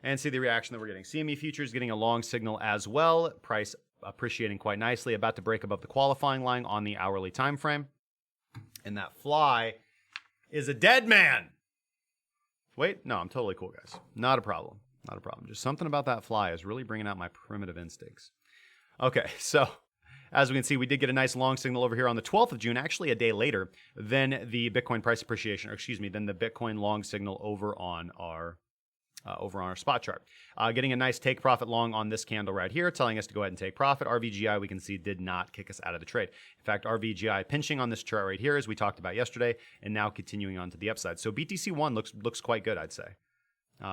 and see the reaction that we're getting. CME Futures getting a long signal as well. Price appreciating quite nicely, about to break above the qualifying line on the hourly time frame. And that fly is a dead man. Wait, no, I'm totally cool, guys. Not a problem. Not a problem. Just something about that fly is really bringing out my primitive instincts. Okay, so as we can see, we did get a nice long signal over here on the 12th of June, actually a day later than the Bitcoin price appreciation, or excuse me, than the Bitcoin long signal over on our spot chart. Getting a nice take profit long on this candle right here, telling us to go ahead and take profit. RVGI, we can see, did not kick us out of the trade. In fact, RVGI pinching on this chart right here, as we talked about yesterday, and now continuing on to the upside. So BTC1 looks quite good, I'd say.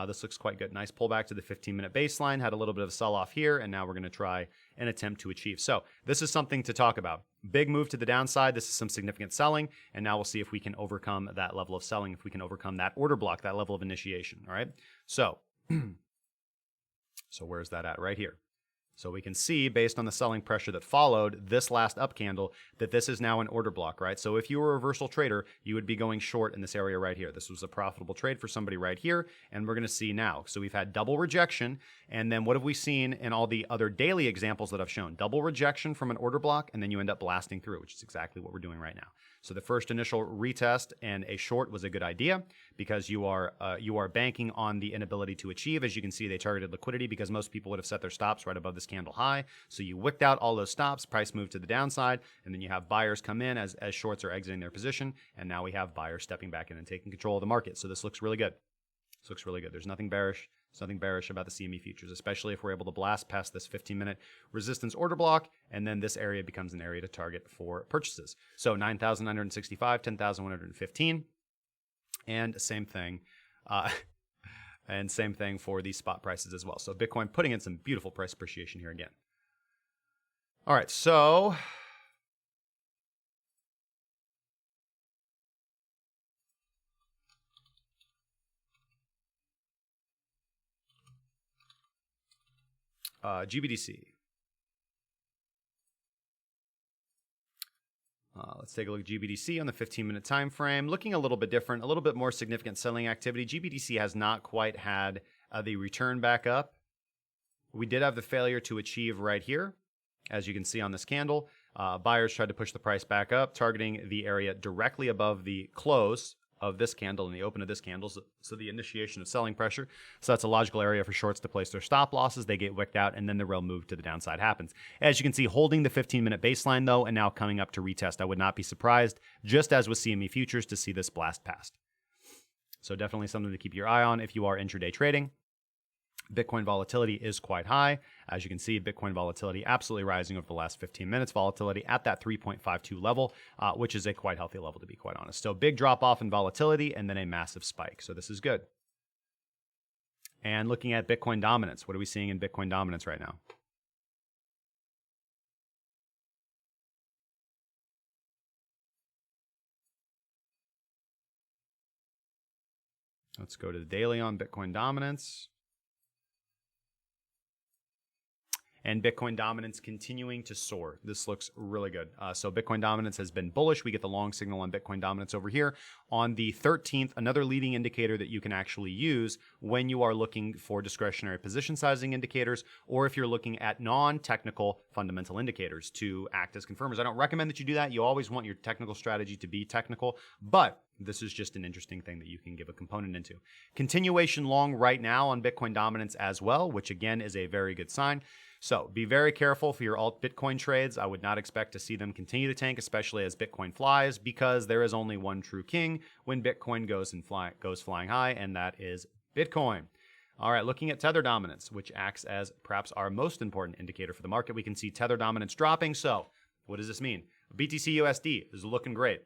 This looks quite good. Nice pullback to the 15-minute baseline. Had a little bit of a sell-off here, and now we're going to try and attempt to achieve. So this is something to talk about. Big move to the downside. This is some significant selling, and now we'll see if we can overcome that level of selling, if we can overcome that order block, that level of initiation. All right. So, so where's that at? Right here. So we can see, based on the selling pressure that followed this last up candle, that this is now an order block, right? So if you were a reversal trader, you would be going short in this area right here. This was a profitable trade for somebody right here, and we're going to see now. So we've had double rejection, and then what have we seen in all the other daily examples that I've shown? Double rejection from an order block, and then you end up blasting through, which is exactly what we're doing right now. So the first initial retest and a short was a good idea because you are banking on the inability to achieve. As you can see, they targeted liquidity because most people would have set their stops right above this candle high. So you wicked out all those stops, price moved to the downside, and then you have buyers come in as shorts are exiting their position, and now we have buyers stepping back in and taking control of the market. So this looks really good. This looks really good. There's nothing bearish. There's nothing bearish about the CME futures, especially if we're able to blast past this 15-minute resistance order block, and then this area becomes an area to target for purchases. So 9,965, 10,115, and same thing. And same thing for these spot prices as well. So Bitcoin putting in some beautiful price appreciation here again. All right, so GBTC. Let's take a look at GBTC on the 15-minute time frame. Looking a little bit different, a little bit more significant selling activity. GBTC has not quite had the return back up. We did have the failure to achieve right here, as you can see on this candle. Buyers tried to push the price back up, targeting the area directly above the close of this candle and the open of this candle, so the initiation of selling pressure. So that's a logical area for shorts to place their stop losses. They get wicked out, and then the real move to the downside happens. As you can see, holding the 15-minute baseline, though, and now coming up to retest. I would not be surprised, just as with CME Futures, to see this blast past. So definitely something to keep your eye on if you are intraday trading. Bitcoin volatility is quite high. As you can see, Bitcoin volatility absolutely rising over the last 15 minutes. Volatility at that 3.52 level, which is a quite healthy level, to be quite honest. So big drop off in volatility and then a massive spike. So this is good. And looking at Bitcoin dominance, what are we seeing in Bitcoin dominance right now? Let's go to the daily on Bitcoin dominance. And Bitcoin dominance continuing to soar. This looks really good. So Bitcoin dominance has been bullish. We get the long signal on Bitcoin dominance over here. On the 13th, another leading indicator that you can actually use when you are looking for discretionary position sizing indicators, or if you're looking at non-technical fundamental indicators to act as confirmers. I don't recommend that you do that. You always want your technical strategy to be technical, but this is just an interesting thing that you can give a component into. Continuation long right now on Bitcoin dominance as well, which again is a very good sign. So be very careful for your alt Bitcoin trades. I would not expect to see them continue to tank, especially as Bitcoin flies, because there is only one true king when Bitcoin goes flying high, and that is Bitcoin. All right, looking at Tether dominance, which acts as perhaps our most important indicator for the market, we can see Tether dominance dropping. So what does this mean? BTC USD is looking great.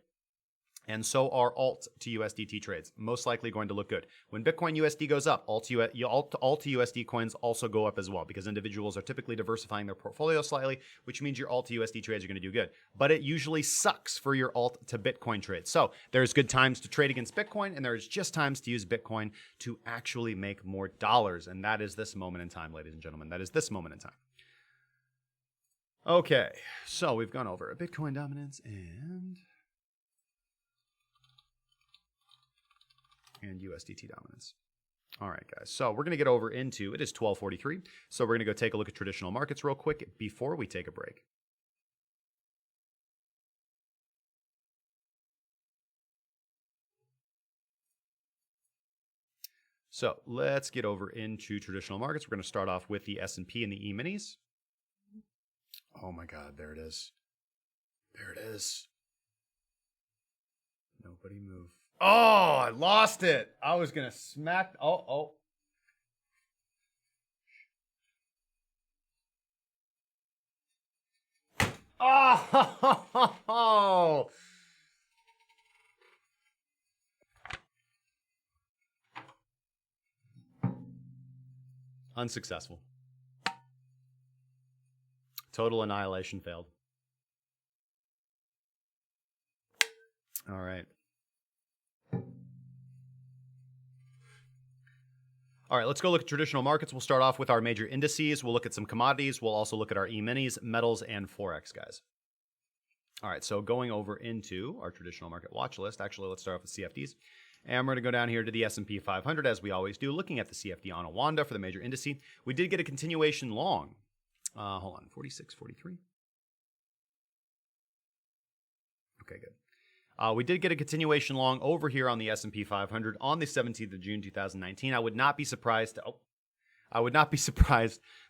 And so are alt to USDT trades, most likely going to look good. When Bitcoin USD goes up, alt to USD coins also go up as well, because individuals are typically diversifying their portfolio slightly, which means your alt to USD trades are going to do good. But it usually sucks for your alt to Bitcoin trades. So there's good times to trade against Bitcoin, and there's just times to use Bitcoin to actually make more dollars. And that is this moment in time, ladies and gentlemen. That is this moment in time. Okay, so we've gone over Bitcoin dominance and USDT dominance. All right, guys. So we're going to get over into, it is 12:43. So we're going to go take a look at traditional markets real quick before we take a break. So let's get over into traditional markets. We're going to start off with the S&P and the E-minis. Oh my God, there it is. There it is. Nobody move. Oh, I lost it. I was going to smack. Oh. Oh. Unsuccessful. Total annihilation failed. All right. All right, let's go look at traditional markets. We'll start off with our major indices. We'll look at some commodities. We'll also look at our E-minis, metals, and Forex, guys. All right, so going over into our traditional market watch list. Actually, let's start off with CFDs. And we're going to go down here to the S&P 500, as we always do, looking at the CFD on a Wanda for the major indice. We did get a continuation long. Hold on, 46.43. Okay, good. We did get a continuation long over here on the S&P 500 on the 17th of June 2019. I would not be surprised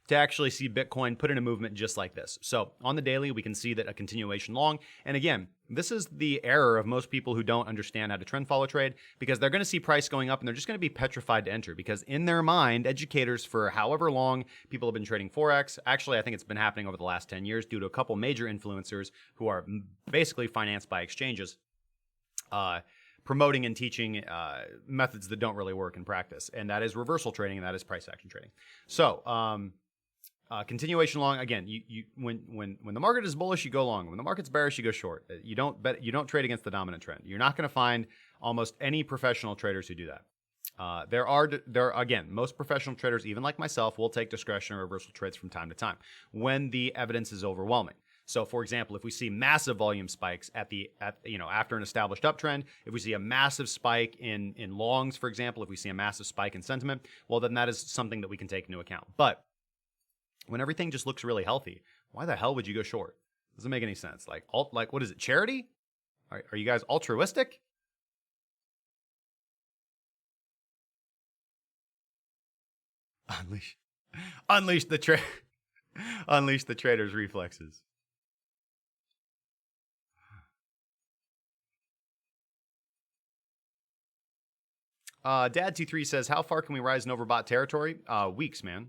to actually see Bitcoin put in a movement just like this. So on the daily, we can see that a continuation long. And again, this is the error of most people who don't understand how to trend follow trade, because they're going to see price going up and they're just going to be petrified to enter, because in their mind, educators for however long people have been trading Forex, actually, I think it's been happening over the last 10 years due to a couple major influencers who are basically financed by exchanges, promoting and teaching methods that don't really work in practice, and that is reversal trading, and that is price action trading. So continuation long, again, when the market is bullish, you go long. When the market's bearish, you go short. You don't trade against the dominant trend. You're not going to find almost any professional traders who do that. There are again, most professional traders, even like myself, will take discretionary reversal trades from time to time when the evidence is overwhelming. So, for example, if we see massive volume spikes after an established uptrend, if we see a massive spike in longs, for example, if we see a massive spike in sentiment, well, then that is something that we can take into account. But when everything just looks really healthy, why the hell would you go short? Doesn't make any sense. Like what is it? Charity? Are you guys altruistic? Unleash the trader's reflexes. Dad23 says, how far can we rise in overbought territory? Weeks, man.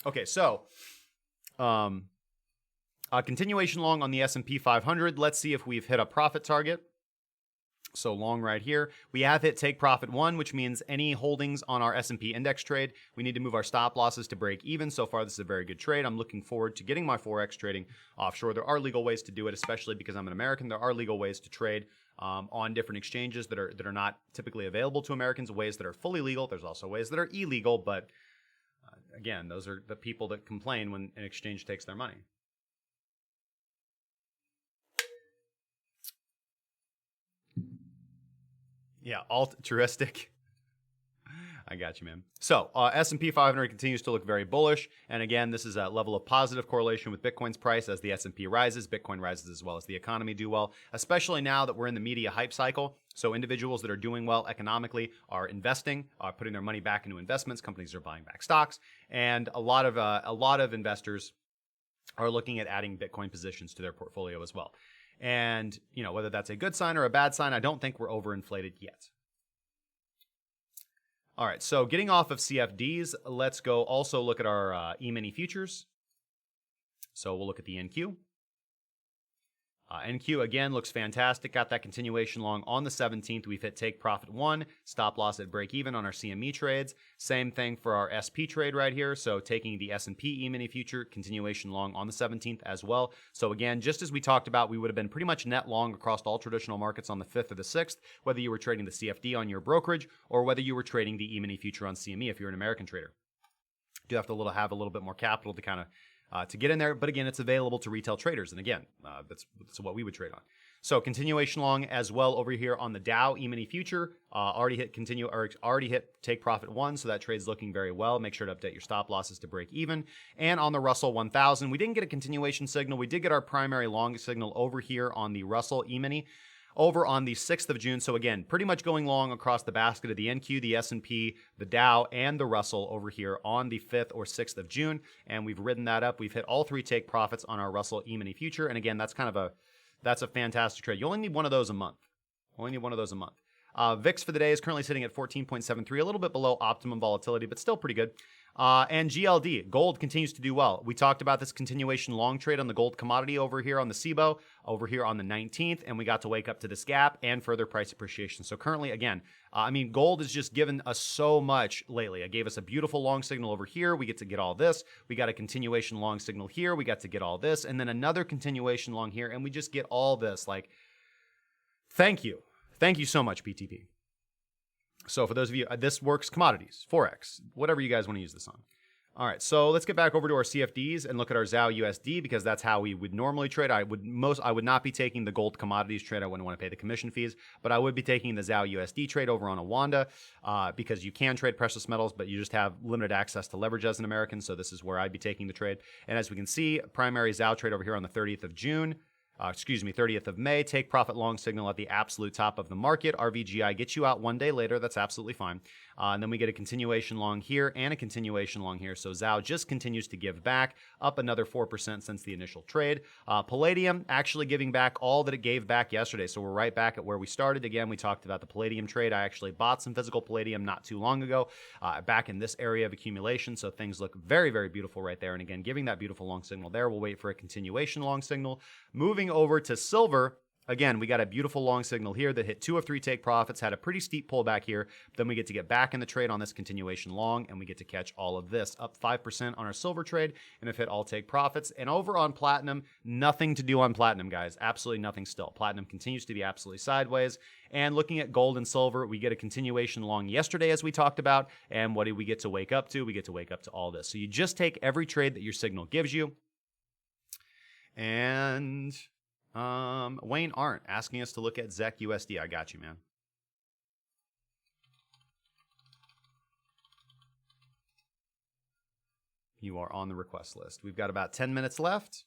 Okay, so continuation long on the S&P 500. Let's see if we've hit a profit target. So long right here. We have hit take profit 1, which means any holdings on our S&P index trade, we need to move our stop losses to break even. So far, this is a very good trade. I'm looking forward to getting my Forex trading offshore. There are legal ways to do it, especially because I'm an American. There are legal ways to trade on different exchanges that are not typically available to Americans, ways that are fully legal. There's also ways that are illegal, but again, those are the people that complain when an exchange takes their money. Yeah, altruistic. I got you, man. So S&P 500 continues to look very bullish. And again, this is a level of positive correlation with Bitcoin's price. As the S&P rises, Bitcoin rises as well as the economy do well, especially now that we're in the media hype cycle. So individuals that are doing well economically are investing, are putting their money back into investments. Companies are buying back stocks. And a lot of investors are looking at adding Bitcoin positions to their portfolio as well. And, whether that's a good sign or a bad sign, I don't think we're overinflated yet. All right, so getting off of CFDs, let's go also look at our E-mini futures. So we'll look at the NQ. NQ, again, looks fantastic. Got that continuation long on the 17th. We've hit take profit 1, stop loss at break even on our CME trades. Same thing for our SP trade right here. So taking the S&P E-mini future, continuation long on the 17th as well. So again, just as we talked about, we would have been pretty much net long across all traditional markets on the 5th or the 6th, whether you were trading the CFD on your brokerage or whether you were trading the E-mini future on CME if you're an American trader. You do have to have a little bit more capital to kind of to get in there, but again, it's available to retail traders, and again, that's what we would trade on. So continuation long as well over here on the Dow E-mini future, already hit take profit 1, so that trade's looking very well. Make sure to update your stop losses to break even. And on the Russell 1000, we didn't get a continuation signal. We did get our primary long signal over here on the Russell E-mini over on the 6th of June. So again, pretty much going long across the basket of the NQ, the S&P, the Dow, and the Russell over here on the 5th or 6th of June. And we've ridden that up. We've hit all 3 take profits on our Russell E-mini future. And again, that's a fantastic trade. You only need one of those a month. VIX for the day is currently sitting at 14.73, a little bit below optimum volatility, but still pretty good. And GLD, gold continues to do well. We talked about this continuation long trade on the gold commodity over here on the SIBO, over here on the 19th, and we got to wake up to this gap and further price appreciation. So currently, again, gold has just given us so much lately. It gave us a beautiful long signal over here. We get to get all this. We got a continuation long signal here. We got to get all this. And then another continuation long here, and we just get all this. Like, thank you. Thank you so much, PTP. So for those of you, this works commodities, Forex, whatever you guys want to use this on. All right, so let's get back over to our CFDs and look at our ZAO USD because that's how we would normally trade. I would not be taking the gold commodities trade. I wouldn't want to pay the commission fees, but I would be taking the ZAO USD trade over on a Wanda because you can trade precious metals, but you just have limited access to leverage as an American. So this is where I'd be taking the trade. And as we can see, primary ZAO trade over here on the 30th of June. 30th of May, take profit long signal at the absolute top of the market. RVGI gets you out one day later. That's absolutely fine. And then we get a continuation long here and a continuation long here. So ZAO just continues to give back, up another 4% since the initial trade. Palladium actually giving back all that it gave back yesterday. So we're right back at where we started. Again, we talked about the Palladium trade. I actually bought some physical Palladium not too long ago, back in this area of accumulation. So things look very, very beautiful right there. And again, giving that beautiful long signal there. We'll wait for a continuation long signal. Moving over to silver. Again, we got a beautiful long signal here that hit 2 of 3 take profits, had a pretty steep pullback here. Then we get to get back in the trade on this continuation long, and we get to catch all of this, up 5% on our silver trade, and have hit all take profits. And over on platinum, nothing to do on platinum, guys. Absolutely nothing still. Platinum continues to be absolutely sideways. And looking at gold and silver, we get a continuation long yesterday, as we talked about. And what do we get to wake up to? We get to wake up to all this. So you just take every trade that your signal gives you. And Wayne Arndt asking us to look at ZEC USD. I got you, man. You are on the request list. We've got about 10 minutes left.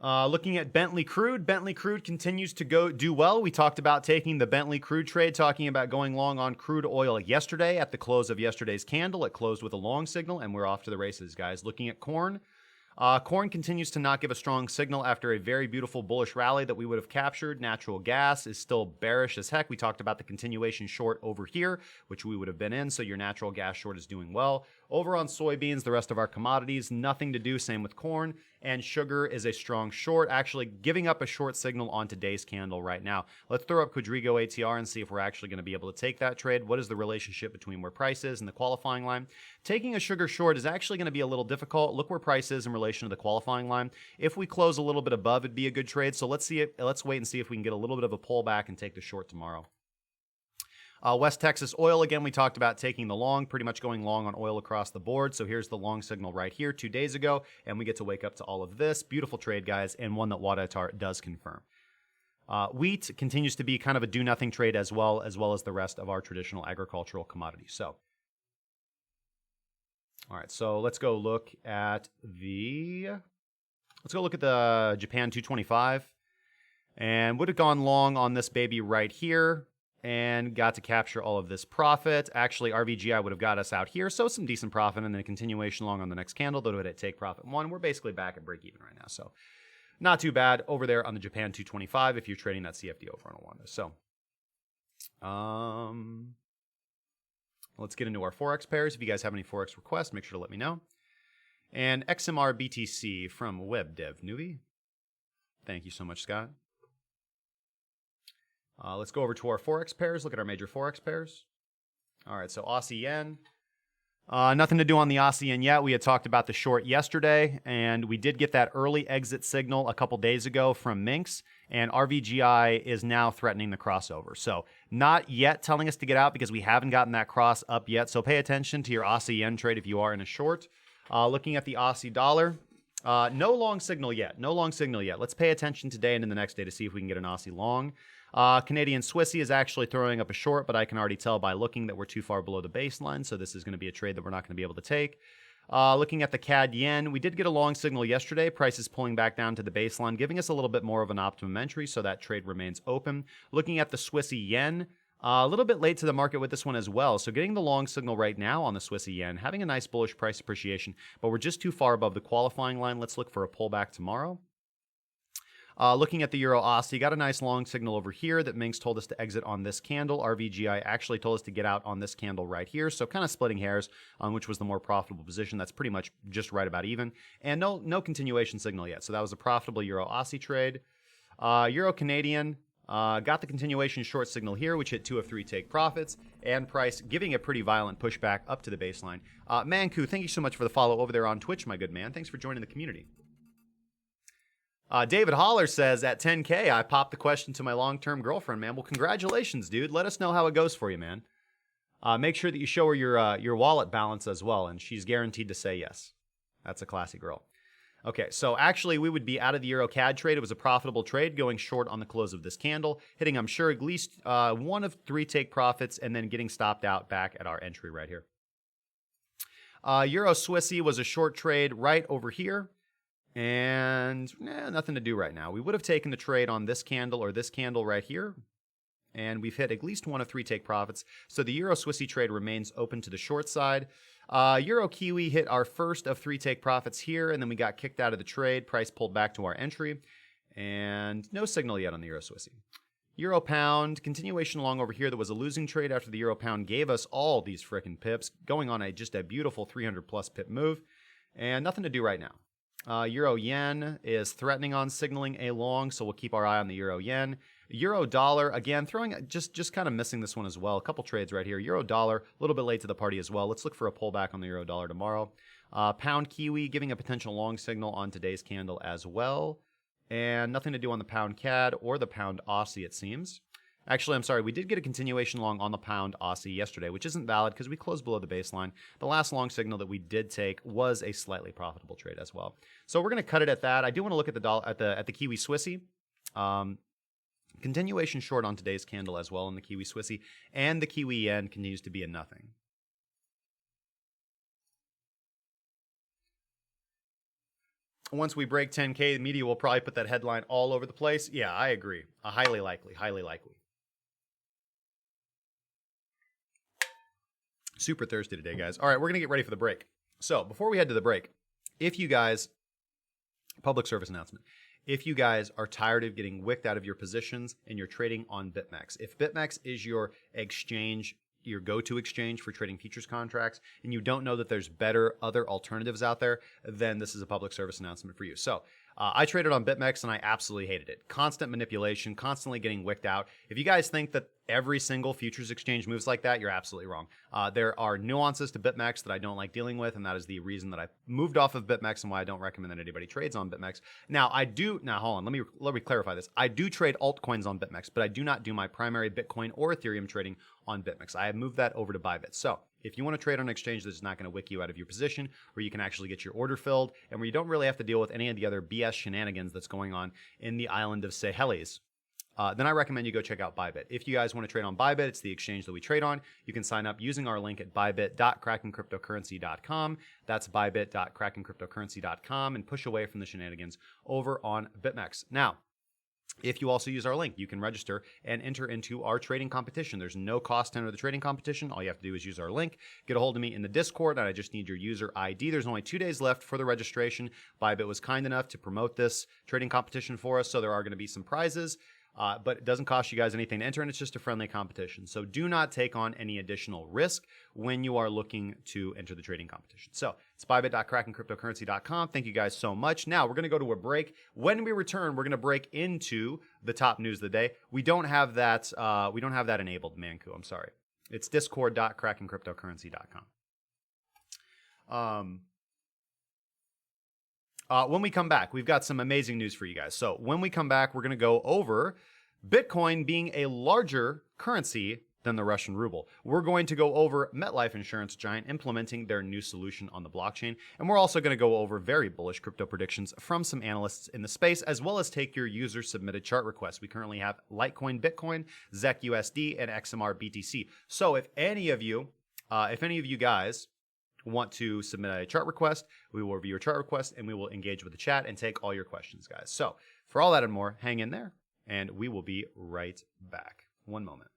Looking at Bentley Crude. Bentley Crude continues to do well. We talked about taking the Bentley Crude trade, talking about going long on crude oil yesterday at the close of yesterday's candle. It closed with a long signal, and we're off to the races, guys. Looking at corn. Corn continues to not give a strong signal after a very beautiful bullish rally that we would have captured. Natural gas is still bearish as heck. We talked about the continuation short over here, which we would have been in, so your natural gas short is doing well. Over on soybeans, the rest of our commodities, nothing to do, same with corn. And sugar is a strong short, actually giving up a short signal on today's candle right now. Let's throw up Quadrigo ATR and see if we're actually going to be able to take that trade. What is the relationship between where price is and the qualifying line? Taking a sugar short is actually going to be a little difficult. Look where price is in relation to the qualifying line. If we close a little bit above, it'd be a good trade. So let's wait and see if we can get a little bit of a pullback and take the short tomorrow. West Texas oil, again, we talked about taking the long, pretty much going long on oil across the board. So here's the long signal right here 2 days ago, and we get to wake up to all of this. Beautiful trade, guys, and one that Wadatar does confirm. Wheat continues to be kind of a do-nothing trade as well as the rest of our traditional agricultural commodities. So, all right, so let's go look at the Japan 225, and would have gone long on this baby right here. And got to capture all of this profit. Actually, RVGI would have got us out here, so some decent profit, and then a continuation long on the next candle, though it at take profit 1. We're basically back at break even right now, so not too bad over there on the Japan 225 if you're trading that CFD over on a Wanda. So, let's get into our Forex pairs. If you guys have any Forex requests, make sure to let me know. And XMR BTC from webdevnoobie. Thank you so much, Scott. Let's go over to our Forex pairs. Look at our major Forex pairs. All right, so Aussie Yen. Nothing to do on the Aussie Yen yet. We had talked about the short yesterday, and we did get that early exit signal a couple days ago from Minx, and RVGI is now threatening the crossover. So not yet telling us to get out because we haven't gotten that cross up yet. So pay attention to your Aussie Yen trade if you are in a short. Looking at the Aussie dollar. No long signal yet. No long signal yet. Let's pay attention today and in the next day to see if we can get an Aussie long. Canadian Swissy is actually throwing up a short, but I can already tell by looking that we're too far below the baseline, so this is going to be a trade that we're not going to be able to take. Looking at the CAD Yen, we did get a long signal yesterday. Price is pulling back down to the baseline, giving us a little bit more of an optimum entry, so that trade remains open. Looking at the Swissy Yen, a little bit late to the market with this one as well. So getting the long signal right now on the Swissy Yen, having a nice bullish price appreciation, but we're just too far above the qualifying line. Let's look for a pullback tomorrow. Looking at the Euro Aussie, got a nice long signal over here that Minx told us to exit on this candle. RVGI actually told us to get out on this candle right here. So kind of splitting hairs on which was the more profitable position. That's pretty much just right about even. And no continuation signal yet. So that was a profitable Euro Aussie trade. Euro Canadian. Got the continuation short signal here, which hit 2 of 3 take profits, and price giving a pretty violent pushback up to the baseline. Manku, thank you so much for the follow over there on Twitch, my good man. Thanks for joining the community. David Holler says, at 10K, I popped the question to my long-term girlfriend, man. Well, congratulations, dude. Let us know how it goes for you, man. Make sure that you show her your wallet balance as well, and she's guaranteed to say yes. That's a classy girl. Okay, so actually we would be out of the Euro CAD trade. It was a profitable trade going short on the close of this candle, hitting, I'm sure, at least 1 of 3 take profits and then getting stopped out back at our entry right here. Euro Swissy was a short trade right over here. And nothing to do right now. We would have taken the trade on this candle or this candle right here. And we've hit at least 1 of 3 take profits. So the Euro Swissy trade remains open to the short side. Euro Kiwi hit our first of 3 take profits here. And then we got kicked out of the trade. Price pulled back to our entry. And no signal yet on the Euro Swissy. Euro Pound, continuation long over here. That was a losing trade after the Euro Pound gave us all these frickin' pips. Going on just a beautiful 300 plus pip move. And nothing to do right now. Euro Yen is threatening on signaling a long, so we'll keep our eye on the Euro Yen. Euro Dollar, again, throwing just kind of missing this one as well. A couple trades right here. Euro Dollar, a little bit late to the party as well. Let's look for a pullback on the Euro Dollar tomorrow. Pound Kiwi giving a potential long signal on today's candle as well. And nothing to do on the Pound CAD or the Pound Aussie, it seems. Actually, I'm sorry, we did get a continuation long on the Pound Aussie yesterday, which isn't valid because we closed below the baseline. The last long signal that we did take was a slightly profitable trade as well. So we're going to cut it at that. I do want to look at the Kiwi Swissy. Continuation short on today's candle as well in the Kiwi Swissy, and the Kiwi Yen continues to be a nothing. Once we break 10K, the media will probably put that headline all over the place. Yeah, I agree. Highly likely, highly likely. Super thirsty today, guys. All right, we're going to get ready for the break. So before we head to the break, if you guys, public service announcement, if you guys are tired of getting wicked out of your positions and you're trading on BitMEX, if BitMEX is your exchange, your go-to exchange for trading futures contracts, and you don't know that there's better other alternatives out there, then this is a public service announcement for you. So I traded on BitMEX and I absolutely hated it. Constant manipulation, constantly getting wicked out. If you guys think that every single futures exchange moves like that, you're absolutely wrong. There are nuances to BitMEX that I don't like dealing with, and that is the reason that I moved off of BitMEX and why I don't recommend that anybody trades on BitMEX. Now, hold on, let me clarify this. I do trade altcoins on BitMEX, but I do not do my primary Bitcoin or Ethereum trading on BitMEX. I have moved that over to Bybit. So if you want to trade on an exchange that's not going to wick you out of your position, where you can actually get your order filled, and where you don't really have to deal with any of the other BS shenanigans that's going on in the island of Seychelles, then I recommend you go check out Bybit. If you guys want to trade on Bybit, it's the exchange that we trade on. You can sign up using our link at bybit.krakencryptocurrency.com. That's bybit.krakencryptocurrency.com, and push away from the shenanigans over on BitMEX. Now, if you also use our link, you can register and enter into our trading competition. There's no cost to enter the trading competition. All you have to do is use our link, get a hold of me in the Discord, and I just need your user ID. There's only 2 days left for the registration. Bybit was kind enough to promote this trading competition for us, so there are going to be some prizes. But it doesn't cost you guys anything to enter, and it's just a friendly competition. So do not take on any additional risk when you are looking to enter the trading competition. So it's bybit.krakencryptocurrency.com. Thank you guys so much. Now we're going to go to a break. When we return, we're going to break into the top news of the day. We don't have that. We don't have that enabled, Manku. I'm sorry. It's discord.krakencryptocurrency.com. When we come back, we've got some amazing news for you guys. So when we come back, we're going to go over Bitcoin being a larger currency than the Russian ruble. We're going to go over MetLife insurance giant implementing their new solution on the blockchain. And we're also going to go over very bullish crypto predictions from some analysts in the space, as well as take your user submitted chart requests. We currently have Litecoin Bitcoin, ZEC USD, and XMR BTC. So if any of you guys want to submit a chart request, we will review your chart request and we will engage with the chat and take all your questions, guys. So for all that and more, hang in there and we will be right back. One moment.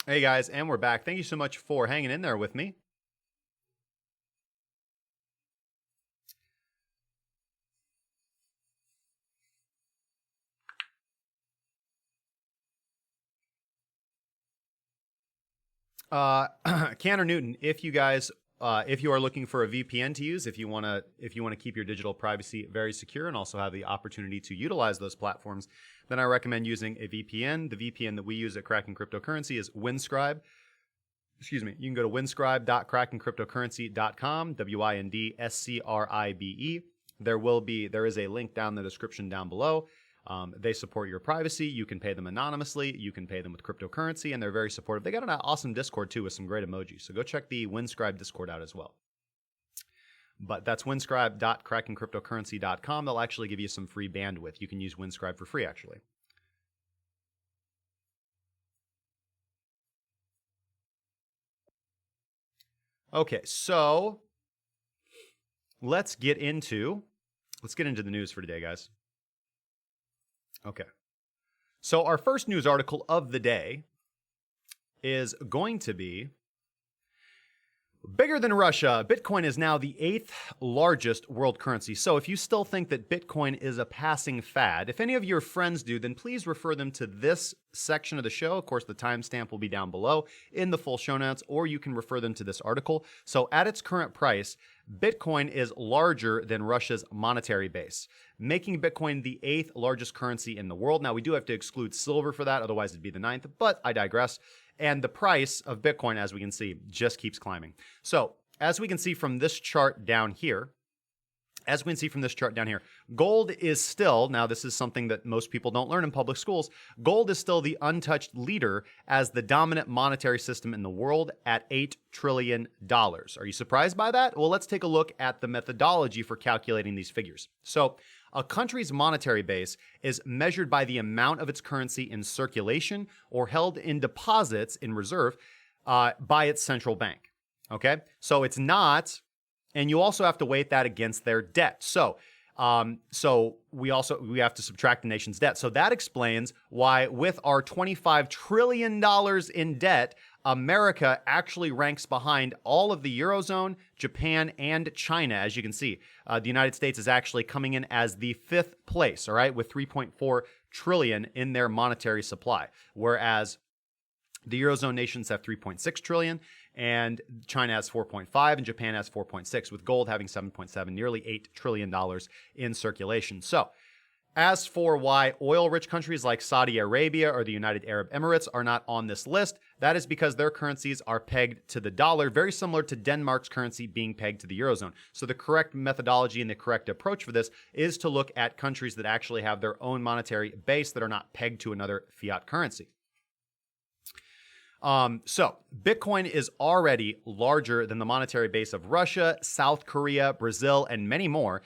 Hey guys, and we're back. Thank you so much for hanging in there with me. Cantor Newton, if you guys, if you are looking for a VPN to use, if you want to keep your digital privacy very secure and also have the opportunity to utilize those platforms, then I recommend using a VPN. The VPN that we use at Kraken Cryptocurrency is Windscribe. Excuse me. You can go to windscribe.krakencryptocurrency.com, WINDSCRIBE. There is a link down in the description down below. They support your privacy. You can pay them anonymously. You can pay them with cryptocurrency, and they're very supportive. They got an awesome Discord, too, with some great emojis. So go check the Windscribe Discord out as well. But that's windscribe.krakencryptocurrency.com. They'll actually give you some free bandwidth. You can use Windscribe for free, actually. Okay, so let's get into the news for today, guys. Okay. So our first news article of the day is going to be bigger than Russia. Bitcoin is now the 8th largest world currency. So if you still think that Bitcoin is a passing fad, if any of your friends do, then please refer them to this section of the show. Of course, the timestamp will be down below in the full show notes, or you can refer them to this article. So at its current price, Bitcoin is larger than Russia's monetary base, making Bitcoin the 8th largest currency in the world. Now, we do have to exclude silver for that, otherwise it'd be the 9th, but I digress. And the price of Bitcoin, as we can see, just keeps climbing. So, as we can see from this chart down here, gold is still, now this is something that most people don't learn in public schools, gold is still the untouched leader as the dominant monetary system in the world at $8 trillion. Are you surprised by that? Well, let's take a look at the methodology for calculating these figures. So, a country's monetary base is measured by the amount of its currency in circulation or held in deposits in reserve by its central bank. Okay? So it's not, and you also have to weight that against their debt. So we have to subtract the nation's debt. So that explains why with our $25 trillion in debt, America actually ranks behind all of the Eurozone, Japan, and China. As you can see, the United States is actually coming in as the 5th place, all right, with 3.4 trillion in their monetary supply, whereas the Eurozone nations have 3.6 trillion, and China has 4.5, and Japan has 4.6, with gold having 7.7, nearly $8 trillion in circulation. So, as for why oil-rich countries like Saudi Arabia or the United Arab Emirates are not on this list, that is because their currencies are pegged to the dollar, very similar to Denmark's currency being pegged to the Eurozone. So the correct methodology and the correct approach for this is to look at countries that actually have their own monetary base that are not pegged to another fiat currency. So Bitcoin is already larger than the monetary base of Russia, South Korea, Brazil, and many more.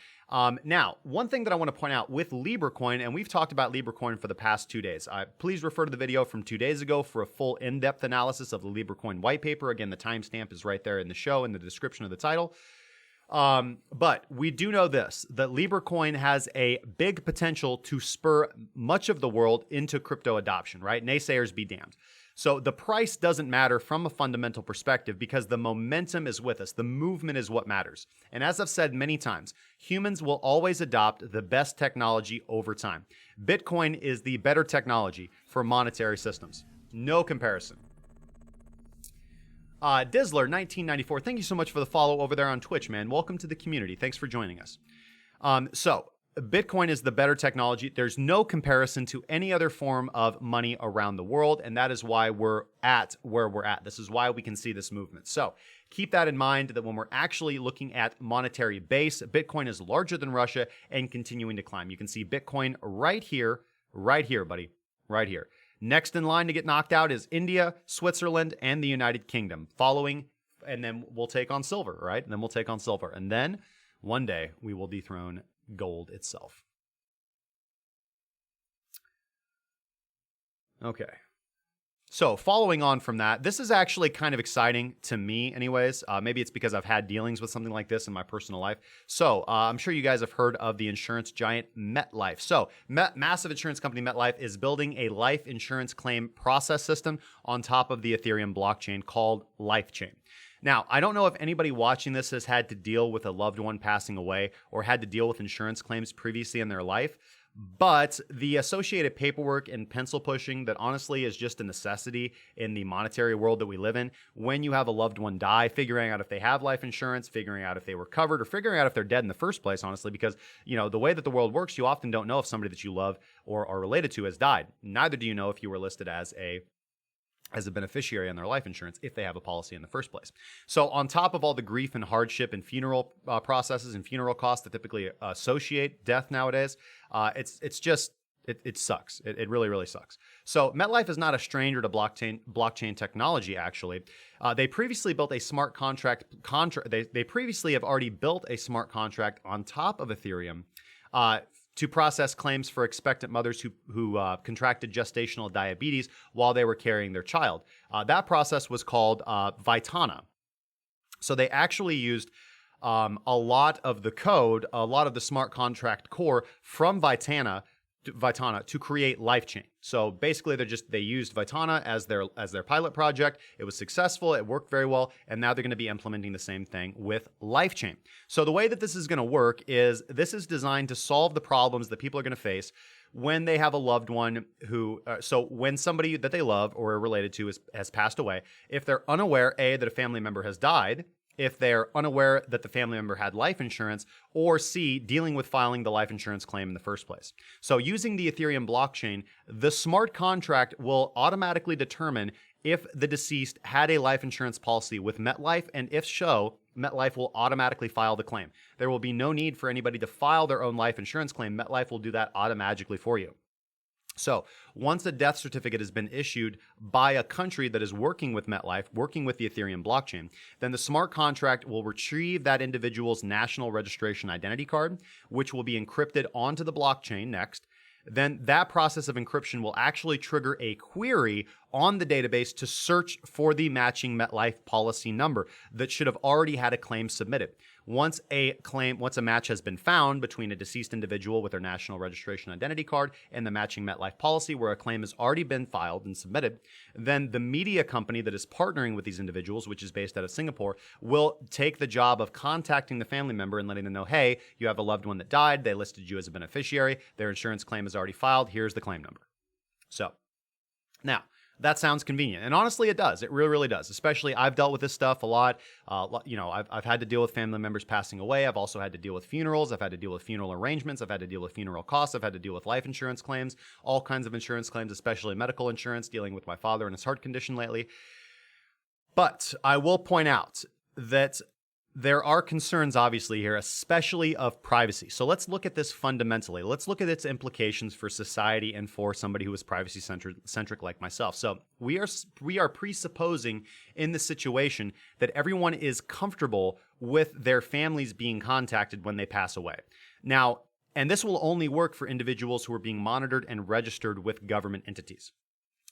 Now, one thing that I want to point out with LibraCoin, and we've talked about LibraCoin for the past 2 days. Please refer to the video from 2 days ago for a full in-depth analysis of the LibraCoin white paper. Again, the timestamp is right there in the show in the description of the title. But we do know this, that LibraCoin has a big potential to spur much of the world into crypto adoption, right? Naysayers be damned. So the price doesn't matter from a fundamental perspective because the momentum is with us. The movement is what matters. And as I've said many times, humans will always adopt the best technology over time. Bitcoin is the better technology for monetary systems. No comparison. Dizzler1994, thank you so much for the follow over there on Twitch, man. Welcome to the community. Thanks for joining us. So Bitcoin is the better technology. There's no comparison to any other form of money around the world, and that is why we're at where we're at. This is why we can see this movement. So keep that in mind, that when we're actually looking at monetary base, Bitcoin is larger than Russia and continuing to climb. You can see Bitcoin right here, buddy, right here. Next in line to get knocked out is India, Switzerland, and the United Kingdom. Following, and then we'll take on silver, right? And then we'll take on silver. And then one day we will dethrone gold itself. Okay. So following on from that, this is actually kind of exciting to me anyways. Maybe it's because I've had dealings with something like this in my personal life. So I'm sure you guys have heard of the insurance giant MetLife. So massive insurance company MetLife is building a life insurance claim process system on top of the Ethereum blockchain called LifeChain. Now, I don't know if anybody watching this has had to deal with a loved one passing away or had to deal with insurance claims previously in their life, but the associated paperwork and pencil pushing that honestly is just a necessity in the monetary world that we live in. When you have a loved one die, figuring out if they have life insurance, figuring out if they were covered, or figuring out if they're dead in the first place, honestly, because, you know, the way that the world works, you often don't know if somebody that you love or are related to has died. Neither do you know if you were listed as a beneficiary on their life insurance if they have a policy in the first place. So on top of all the grief and hardship and funeral processes and funeral costs that typically associate death nowadays, it sucks. It really, really sucks. So MetLife is not a stranger to blockchain technology, actually. They previously built a smart contract. They previously have already built a smart contract on top of Ethereum to process claims for expectant mothers who contracted gestational diabetes while they were carrying their child. That process was called Vitana. So they actually used a lot of the code, a lot of the smart contract core from Vitana to create LifeChain. So basically they used Vitana as their pilot project. It was successful, it worked very well, and now they're going to be implementing the same thing with LifeChain. So the way that this is going to work is this is designed to solve the problems that people are going to face when they have a loved one who, so when somebody that they love or are related to has passed away, if they're unaware, A, that a family member has died, if they're unaware that the family member had life insurance, or C, dealing with filing the life insurance claim in the first place. So using the Ethereum blockchain, the smart contract will automatically determine if the deceased had a life insurance policy with MetLife, and if so, MetLife will automatically file the claim. There will be no need for anybody to file their own life insurance claim. MetLife will do that automatically for you. So once a death certificate has been issued by a country that is working with MetLife, working with the Ethereum blockchain, then the smart contract will retrieve that individual's national registration identity card, which will be encrypted onto the blockchain next. Then that process of encryption will actually trigger a query on the database to search for the matching MetLife policy number that should have already had a claim submitted. Once a match has been found between a deceased individual with their national registration identity card and the matching MetLife policy where a claim has already been filed and submitted, then the media company that is partnering with these individuals, which is based out of Singapore, will take the job of contacting the family member and letting them know, hey, you have a loved one that died, they listed you as a beneficiary, their insurance claim is already filed, here's the claim number. So, now, that sounds convenient. And honestly, it does. It really, really does. Especially, I've dealt with this stuff a lot. I've had to deal with family members passing away. I've also had to deal with funerals. I've had to deal with funeral arrangements. I've had to deal with funeral costs. I've had to deal with life insurance claims, all kinds of insurance claims, especially medical insurance, dealing with my father and his heart condition lately. But I will point out that there are concerns, obviously, here, especially of privacy. So let's look at this fundamentally. Let's look at its implications for society and for somebody who is privacy-centric like myself. So we are presupposing in this situation that everyone is comfortable with their families being contacted when they pass away. Now, and this will only work for individuals who are being monitored and registered with government entities.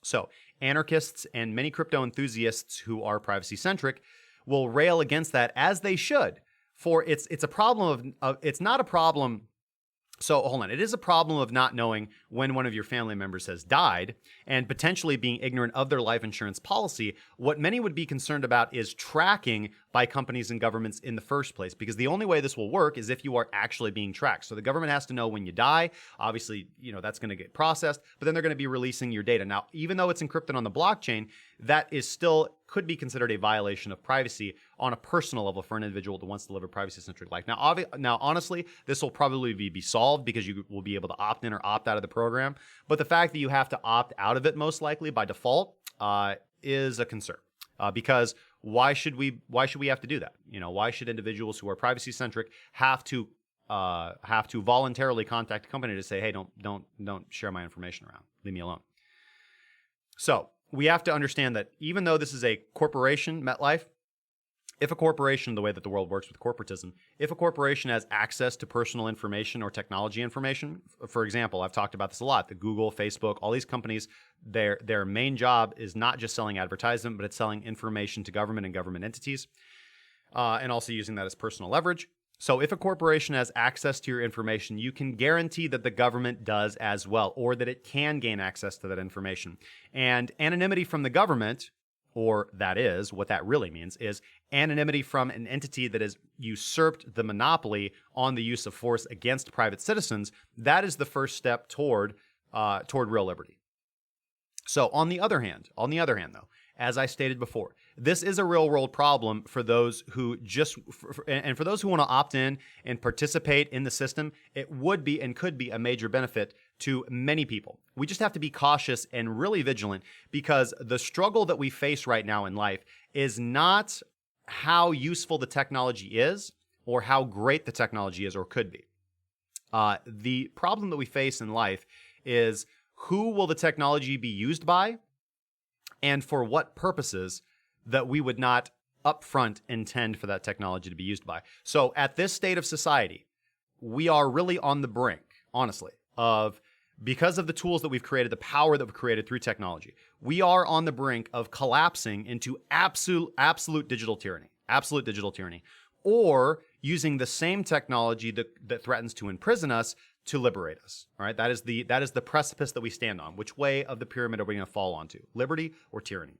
So anarchists and many crypto enthusiasts who are privacy-centric will rail against that, as they should, for it's a problem of it's not a problem. So hold on, it is a problem of not knowing when one of your family members has died and potentially being ignorant of their life insurance policy. What many would be concerned about is tracking by companies and governments in the first place, because the only way this will work is if you are actually being tracked. So the government has to know when you die. Obviously, that's going to get processed, but then they're going to be releasing your data. Now, even though it's encrypted on the blockchain, that is still could be considered a violation of privacy on a personal level for an individual that wants to live a privacy-centric life. Now, honestly, this will probably be solved because you will be able to opt in or opt out of the program. But the fact that you have to opt out of it most likely by default is a concern. Because why should we have to do that? Why should individuals who are privacy-centric have to voluntarily contact a company to say, hey, don't share my information around. Leave me alone. So we have to understand that even though this is a corporation, MetLife, if a corporation, the way that the world works with corporatism, if a corporation has access to personal information or technology information, for example, I've talked about this a lot, the Google, Facebook, all these companies, their main job is not just selling advertisement, but it's selling information to government and government entities, and also using that as personal leverage. So if a corporation has access to your information, you can guarantee that the government does as well, or that it can gain access to that information. And anonymity from the government, or that is, what that really means, is anonymity from an entity that has usurped the monopoly on the use of force against private citizens. That is the first step toward real liberty. So on the other hand, though, as I stated before, this is a real-world problem for those who for those who want to opt in and participate in the system. It would be and could be a major benefit to many people. We just have to be cautious and really vigilant, because the struggle that we face right now in life is not how useful the technology is or how great the technology is or could be. The problem that we face in life is, who will the technology be used by, and for what purposes that we would not upfront intend for that technology to be used by. So at this state of society, we are really on the brink, honestly, because of the tools that we've created, the power that we've created through technology, we are on the brink of collapsing into absolute digital tyranny, or using the same technology that threatens to imprison us to liberate us. All right, that is the precipice that we stand on. Which way of the pyramid are we going to fall onto? Liberty or tyranny?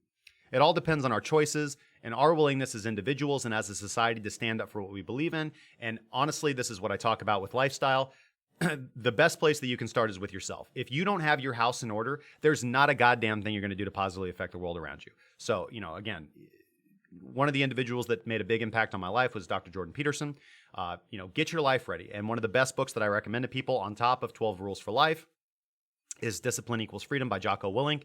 It all depends on our choices and our willingness as individuals and as a society to stand up for what we believe in. And honestly, this is what I talk about with lifestyle. The best place that you can start is with yourself. If you don't have your house in order, there's not a goddamn thing you're going to do to positively affect the world around you. So, again, one of the individuals that made a big impact on my life was Dr. Jordan Peterson. Get your life ready. And one of the best books that I recommend to people on top of 12 Rules for Life is Discipline Equals Freedom by Jocko Willink.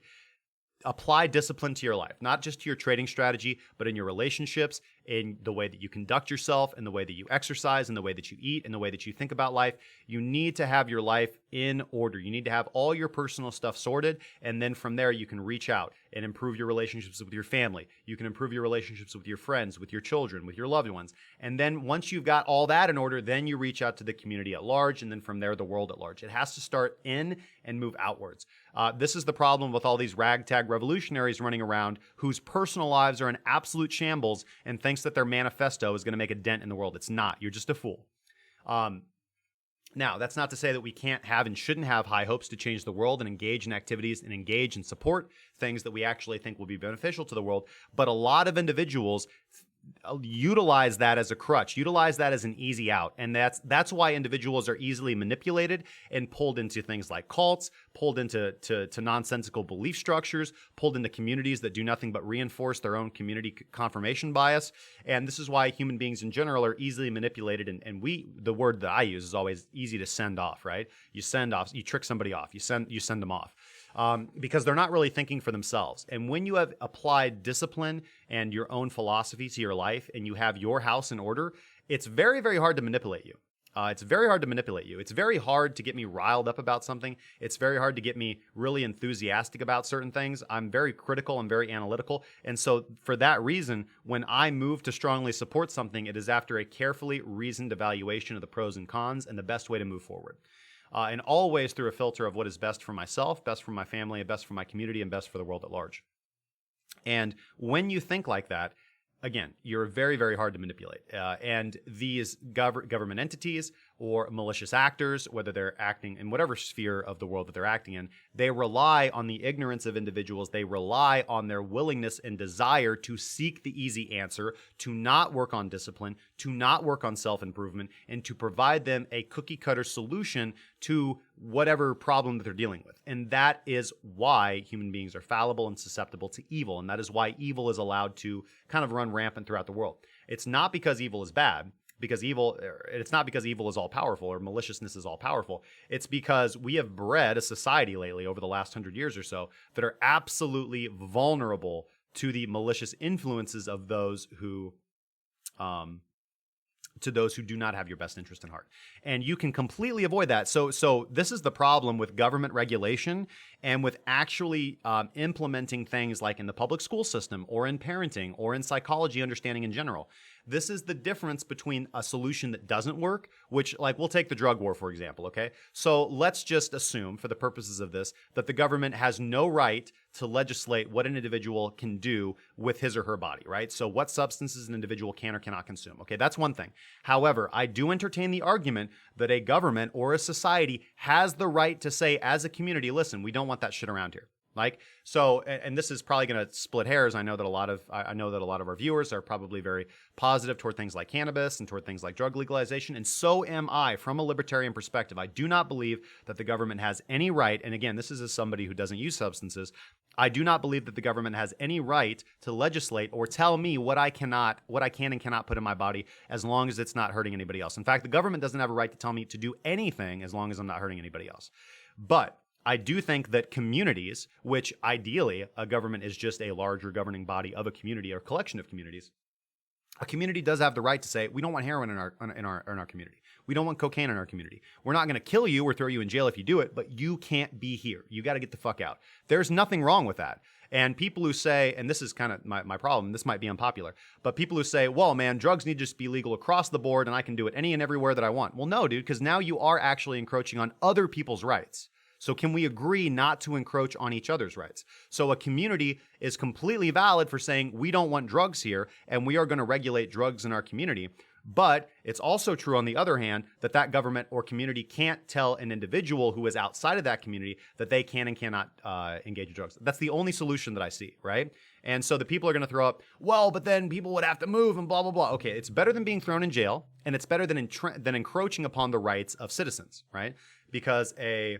Apply discipline to your life, not just to your trading strategy, but in your relationships, in the way that you conduct yourself, in the way that you exercise, in the way that you eat, in the way that you think about life. You need to have your life in order. You need to have all your personal stuff sorted, and then from there you can reach out and improve your relationships with your family. You can improve your relationships with your friends, with your children, with your loved ones. And then once you've got all that in order, then you reach out to the community at large, and then from there the world at large. It has to start in and move outwards. This is the problem with all these ragtag revolutionaries running around whose personal lives are in absolute shambles and thinks that their manifesto is going to make a dent in the world. It's not. You're just a fool. Now, that's not to say that we can't have and shouldn't have high hopes to change the world and engage in activities and engage and support things that we actually think will be beneficial to the world. But a lot of individuals utilize that as a crutch, utilize that as an easy out. And that's why individuals are easily manipulated and pulled into things like cults, pulled into nonsensical belief structures, pulled into communities that do nothing but reinforce their own community confirmation bias. And this is why human beings in general are easily manipulated. And the word that I use is always easy to send off, right? You send off, you trick somebody off, you send them off. Because they're not really thinking for themselves. And when you have applied discipline and your own philosophy to your life and you have your house in order, it's very, very hard to manipulate you. It's very hard to manipulate you. It's very hard to get me riled up about something. It's very hard to get me really enthusiastic about certain things. I'm very critical and very analytical. And so for that reason, when I move to strongly support something, it is after a carefully reasoned evaluation of the pros and cons and the best way to move forward. And always through a filter of what is best for myself, best for my family, best for my community, and best for the world at large. And when you think like that, again, you're very, very hard to manipulate. And these government entities or malicious actors, whether they're acting in whatever sphere of the world that they're acting in, they rely on the ignorance of individuals. They rely on their willingness and desire to seek the easy answer, to not work on discipline, to not work on self-improvement, and to provide them a cookie-cutter solution to whatever problem that they're dealing with. And that is why human beings are fallible and susceptible to evil. And that is why evil is allowed to kind of run rampant throughout the world. It's not because evil is bad, it's not because evil is all powerful or maliciousness is all powerful. It's because we have bred a society lately over the last 100 years or so that are absolutely vulnerable to the malicious influences of those who do not have your best interest in heart. And you can completely avoid that. So this is the problem with government regulation and with actually implementing things like in the public school system or in parenting or in psychology understanding in general. This is the difference between a solution that doesn't work, which, like, we'll take the drug war, for example, okay? So let's just assume, for the purposes of this, that the government has no right to legislate what an individual can do with his or her body, right? So what substances an individual can or cannot consume. Okay, that's one thing. However, I do entertain the argument that a government or a society has the right to say, as a community, listen, we don't want that shit around here. Like, so, and this is probably going to split hairs. I know that a lot of our viewers are probably very positive toward things like cannabis and toward things like drug legalization. And so am I from a libertarian perspective. I do not believe that the government has any right. And again, this is as somebody who doesn't use substances. I do not believe that the government has any right to legislate or tell me what I can and cannot put in my body as long as it's not hurting anybody else. In fact, the government doesn't have a right to tell me to do anything as long as I'm not hurting anybody else. But I do think that communities, which ideally a government is just a larger governing body of a community or collection of communities, a community does have the right to say, we don't want heroin in our community. We don't want cocaine in our community. We're not going to kill you or throw you in jail if you do it, but you can't be here. You got to get the fuck out. There's nothing wrong with that. And people who say, and this is kind of my problem, this might be unpopular, but people who say, well, man, drugs need to just be legal across the board and I can do it any and everywhere that I want. Well, no, dude, because now you are actually encroaching on other people's rights. So can we agree not to encroach on each other's rights? So a community is completely valid for saying we don't want drugs here and we are going to regulate drugs in our community. But it's also true, on the other hand, that that government or community can't tell an individual who is outside of that community that they can and cannot engage in drugs. That's the only solution that I see, right? And so the people are going to throw up, well, but then people would have to move and blah, blah, blah. Okay, it's better than being thrown in jail, and it's better than encroaching upon the rights of citizens, right? Because a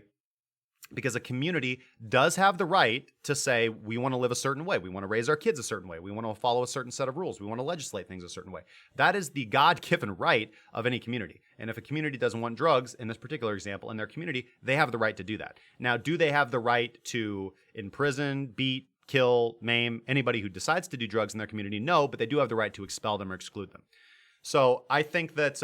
community does have the right to say, we want to live a certain way. We want to raise our kids a certain way. We want to follow a certain set of rules. We want to legislate things a certain way. That is the God-given right of any community. And if a community doesn't want drugs, in this particular example, in their community, they have the right to do that. Now, do they have the right to imprison, beat, kill, maim anybody who decides to do drugs in their community? No, but they do have the right to expel them or exclude them. So I think that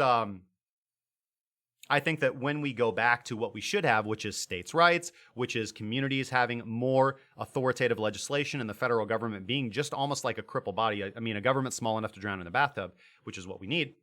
when we go back to what we should have, which is states' rights, which is communities having more authoritative legislation and the federal government being just almost like a crippled body, I mean, a government small enough to drown in a bathtub, which is what we need,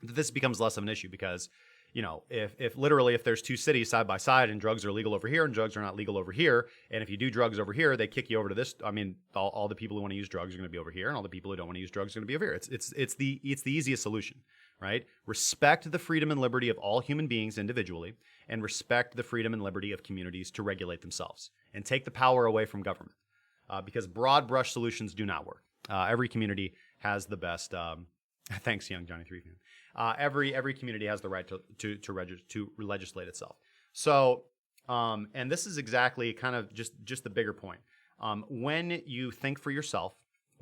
this becomes less of an issue because, you know, if there's two cities side by side and drugs are legal over here and drugs are not legal over here, and if you do drugs over here, they kick you over to this. I mean, all the people who want to use drugs are going to be over here, and all the people who don't want to use drugs are going to be over here. It's the easiest solution, right? Respect the freedom and liberty of all human beings individually, and respect the freedom and liberty of communities to regulate themselves, and take the power away from government, because broad brush solutions do not work. Every community has the best. Thanks, young Johnny 3 fan. Every community has the right to legislate itself. So, and this is exactly kind of just the bigger point. When you think for yourself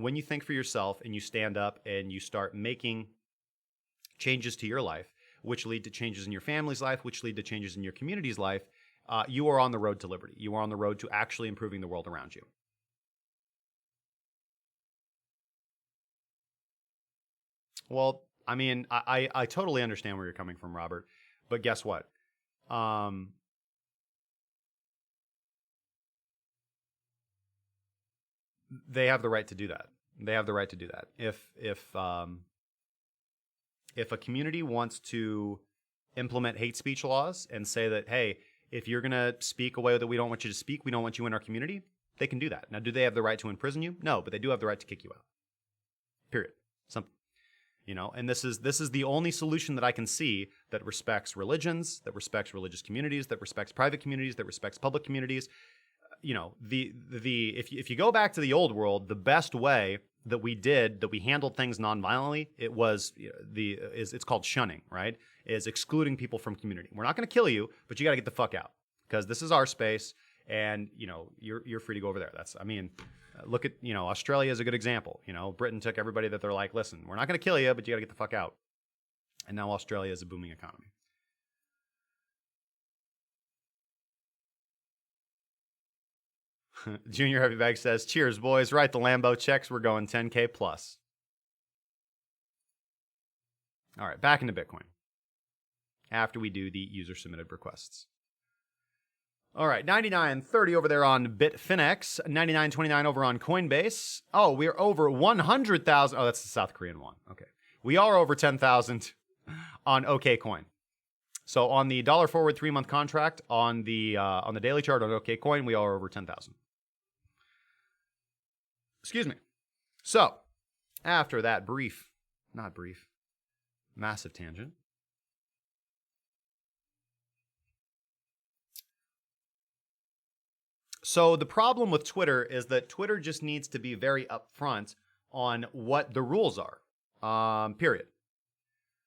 and you stand up and you start making changes to your life, which lead to changes in your family's life, which lead to changes in your community's life, you are on the road to liberty. You are on the road to actually improving the world around you. Well, I mean, I totally understand where you're coming from, Robert, but guess what? They have the right to do that. They have the right to do that. If a community wants to implement hate speech laws and say that, hey, if you're going to speak a way that we don't want you to speak, we don't want you in our community, they can do that. Now, do they have the right to imprison you? No, but they do have the right to kick you out. Period. Simple. And this is the only solution that I can see that respects religions, that respects religious communities, that respects private communities, that respects public communities. If you go back to the old world, the best way that we handled things non-violently, it's called shunning, right? Is excluding people from community. We're not going to kill you, but you got to get the fuck out because this is our space, and you're free to go over there. Look at Australia is a good example. Britain took everybody that they're like, listen, we're not going to kill you, but you got to get the fuck out. And now Australia is a booming economy. Junior Heavy Bag says, cheers, boys. Write the Lambo checks. We're going 10K plus. All right, back into Bitcoin after we do the user-submitted requests. All right, 99.30 over there on Bitfinex, 99.29 over on Coinbase. Oh, we're over 100,000. Oh, that's the South Korean one. Okay. We are over 10,000 on OKCoin. So on the dollar forward 3-month contract on the daily chart on OKCoin, we are over 10,000. Excuse me. So, after that massive tangent. So the problem with Twitter is that Twitter just needs to be very upfront on what the rules are, period.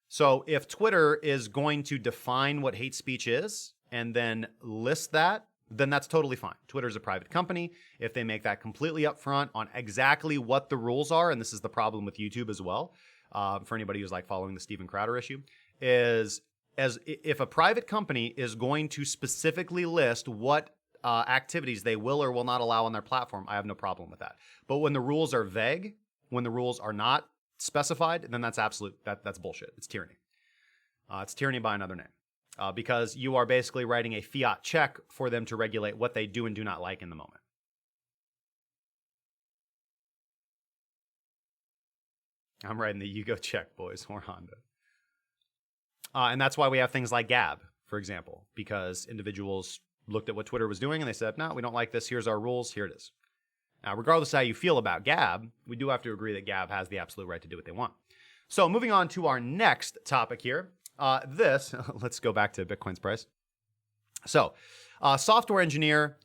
So if Twitter is going to define what hate speech is and then list that, then that's totally fine. Twitter's a private company. If they make that completely upfront on exactly what the rules are, and this is the problem with YouTube as well, for anybody who's like following the Steven Crowder issue, is if a private company is going to specifically list what activities they will or will not allow on their platform, I have no problem with that. But when the rules are vague, when the rules are not specified, then that's that's bullshit. It's tyranny. It's tyranny by another name. Because you are basically writing a fiat check for them to regulate what they do and do not like in the moment. I'm writing the Yugo check, boys, or Honda. And that's why we have things like Gab, for example, because individuals looked at what Twitter was doing and they said, no, we don't like this. Here's our rules. Here it is. Now, regardless of how you feel about Gab, we do have to agree that Gab has the absolute right to do what they want. So moving on to our next topic here. Let's go back to Bitcoin's price. So, software engineer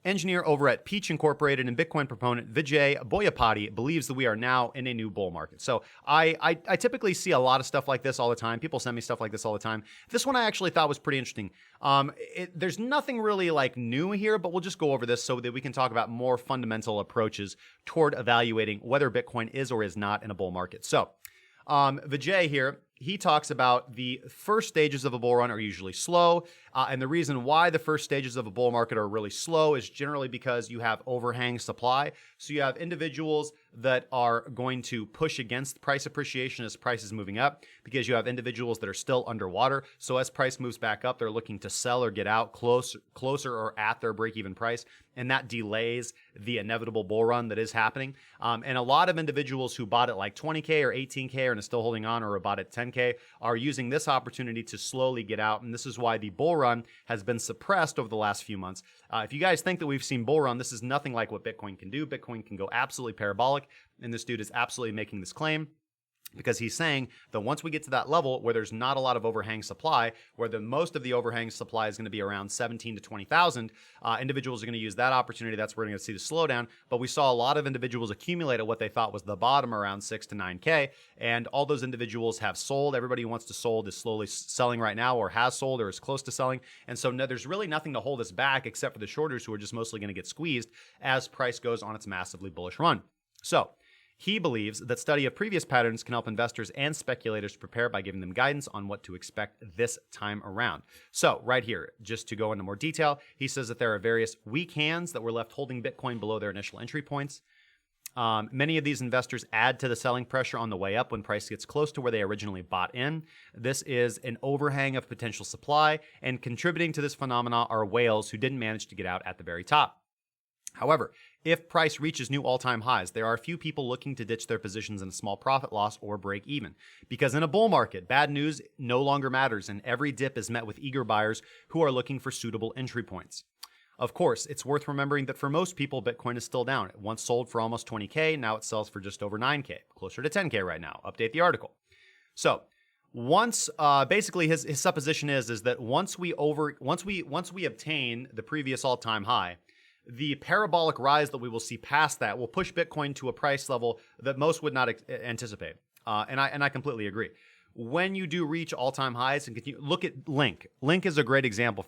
over at Peach Incorporated and Bitcoin proponent Vijay Boyapati believes that we are now in a new bull market. So I typically see a lot of stuff like this all the time. People send me stuff like this all the time. This one I actually thought was pretty interesting. There's nothing really like new here, but we'll just go over this so that we can talk about more fundamental approaches toward evaluating whether Bitcoin is or is not in a bull market. So Vijay here, he talks about the first stages of a bull run are usually slow. And the reason why the first stages of a bull market are really slow is generally because you have overhang supply. So you have individuals that are going to push against price appreciation as price is moving up because you have individuals that are still underwater. So as price moves back up, they're looking to sell or get out closer or at their break-even price. And that delays the inevitable bull run that is happening. And a lot of individuals who bought it like 20K or 18K and are still holding on or bought it 10K are using this opportunity to slowly get out. And this is why the bull run has been suppressed over the last few months. If you guys think that we've seen bull run, this is nothing like what Bitcoin can do. Bitcoin can go absolutely parabolic. And this dude is absolutely making this claim because he's saying that once we get to that level where there's not a lot of overhang supply, where the most of the overhang supply is going to be around 17 to 20,000, individuals are going to use that opportunity. That's where we're going to see the slowdown. But we saw a lot of individuals accumulate at what they thought was the bottom around 6 to 9K. And all those individuals have sold. Everybody who wants to sold is slowly selling right now or has sold or is close to selling. And so there's really nothing to hold us back except for the shorters who are just mostly going to get squeezed as price goes on its massively bullish run. So he believes that study of previous patterns can help investors and speculators prepare by giving them guidance on what to expect this time around. So right here, just to go into more detail, he says that there are various weak hands that were left holding Bitcoin below their initial entry points. Many of these investors add to the selling pressure on the way up when price gets close to where they originally bought in. This is an overhang of potential supply, and contributing to this phenomena are whales who didn't manage to get out at the very top. However, if price reaches new all-time highs, there are a few people looking to ditch their positions in a small profit loss or break even. Because in a bull market, bad news no longer matters, and every dip is met with eager buyers who are looking for suitable entry points. Of course, it's worth remembering that for most people, Bitcoin is still down. It once sold for almost 20K, now it sells for just over 9K, closer to 10K right now. Update the article. So once basically his supposition is that once we obtain the previous all-time high, the parabolic rise that we will see past that will push Bitcoin to a price level that most would not anticipate. And I completely agree. When you do reach all-time highs and continue, look at Link. Link is a great example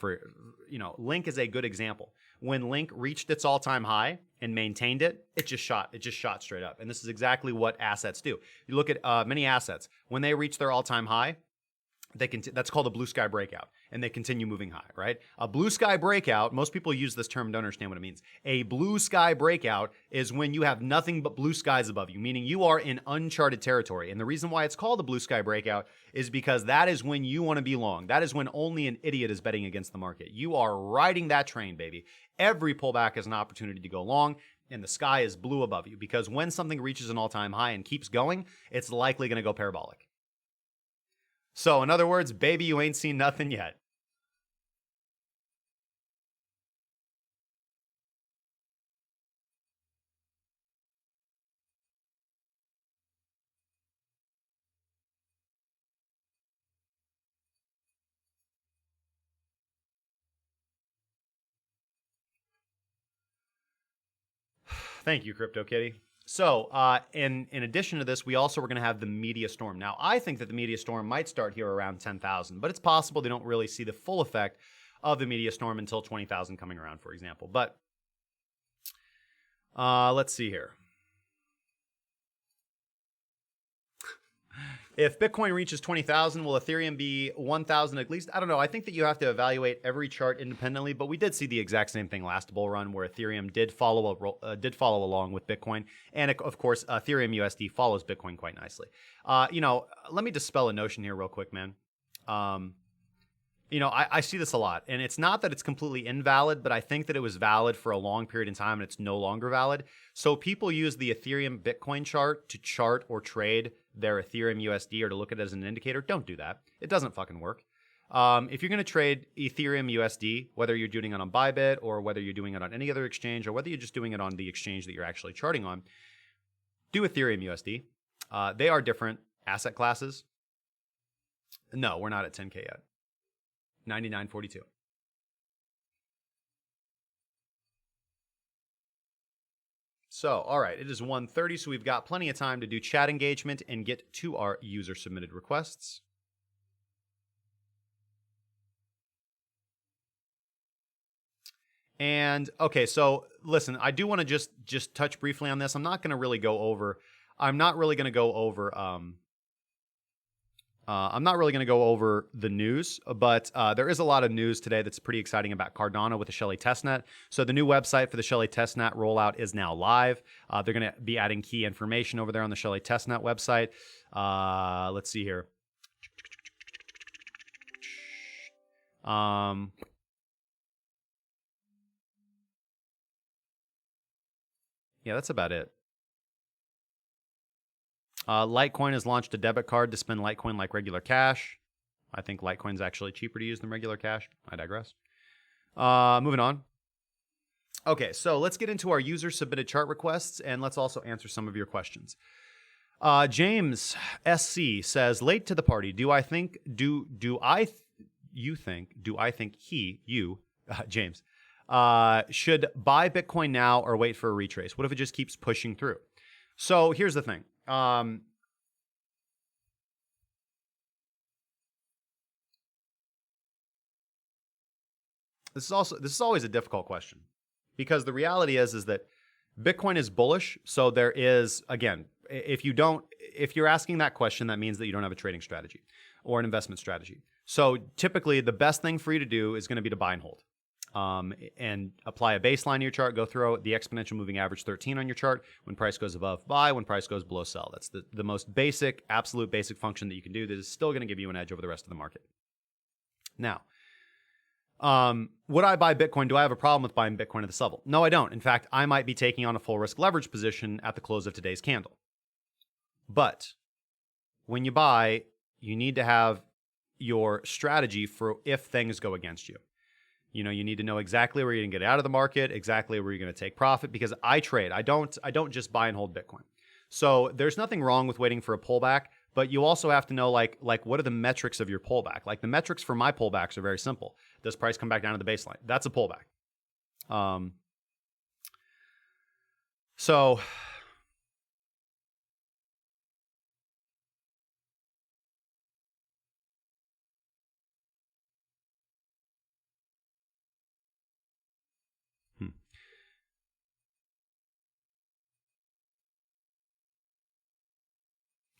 Link is a good example. When Link reached its all-time high and maintained it, it just shot straight up. And this is exactly what assets do. You look at many assets, when they reach their all-time high, that's called a blue sky breakout, and they continue moving high, right? A blue sky breakout, most people use this term, don't understand what it means. A blue sky breakout is when you have nothing but blue skies above you, meaning you are in uncharted territory. And the reason why it's called a blue sky breakout is because that is when you want to be long. That is when only an idiot is betting against the market. You are riding that train, baby. Every pullback is an opportunity to go long, and the sky is blue above you, because when something reaches an all-time high and keeps going, it's likely going to go parabolic. So, in other words, baby, you ain't seen nothing yet. Thank you, CryptoKitty. So, in addition to this, we also were going to have the media storm. Now, I think that the media storm might start here around 10,000, but it's possible they don't really see the full effect of the media storm until 20,000 coming around, for example. But let's see here. If Bitcoin reaches 20,000, will Ethereum be 1,000 at least? I don't know. I think that you have to evaluate every chart independently, but we did see the exact same thing last bull run, where Ethereum did follow along with Bitcoin, and of course, Ethereum USD follows Bitcoin quite nicely. Let me dispel a notion here real quick, man. I see this a lot, and it's not that it's completely invalid, but I think that it was valid for a long period in time, and it's no longer valid. So people use the Ethereum Bitcoin chart to chart or trade their Ethereum USD or to look at it as an indicator. Don't do that. It doesn't fucking work. If you're going to trade Ethereum USD, whether you're doing it on Bybit or whether you're doing it on any other exchange or whether you're just doing it on the exchange that you're actually charting on, do Ethereum USD. They are different asset classes. No, we're not at 10K yet. 99.42. So, all right, it is 1:30, so we've got plenty of time to do chat engagement and get to our user-submitted requests. And, okay, so listen, I do want to just touch briefly on this. I'm not going to really go over the news, but there is a lot of news today that's pretty exciting about Cardano with the Shelley testnet. So the new website for the Shelley testnet rollout is now live. They're going to be adding key information over there on the Shelley testnet website. Let's see here. Yeah, that's about it. Litecoin has launched a debit card to spend Litecoin like regular cash. I think Litecoin's actually cheaper to use than regular cash. I digress. Moving on. Okay, so let's get into our user-submitted chart requests, and let's also answer some of your questions. James SC says, late to the party, James, should buy Bitcoin now or wait for a retrace? What if it just keeps pushing through? So here's the thing. This is always a difficult question, because the reality is that Bitcoin is bullish. So there is, again, if you're asking that question, that means that you don't have a trading strategy or an investment strategy. So typically the best thing for you to do is going to be to buy and hold. And apply a baseline to your chart, go through the exponential moving average 13 on your chart. When price goes above, buy. When price goes below, sell. That's the most basic, absolute basic function that you can do that is still going to give you an edge over the rest of the market. Now, would I buy Bitcoin? Do I have a problem with buying Bitcoin at this level? No, I don't. In fact, I might be taking on a full risk leverage position at the close of today's candle. But when you buy, you need to have your strategy for if things go against you. You need to know exactly where you're going to get out of the market, exactly where you're going to take profit, because I trade. I don't just buy and hold Bitcoin. So there's nothing wrong with waiting for a pullback, But you also have to know like what are the metrics of your pullback? Like the metrics for my pullbacks are very simple. Does price come back down to the baseline? That's a pullback. So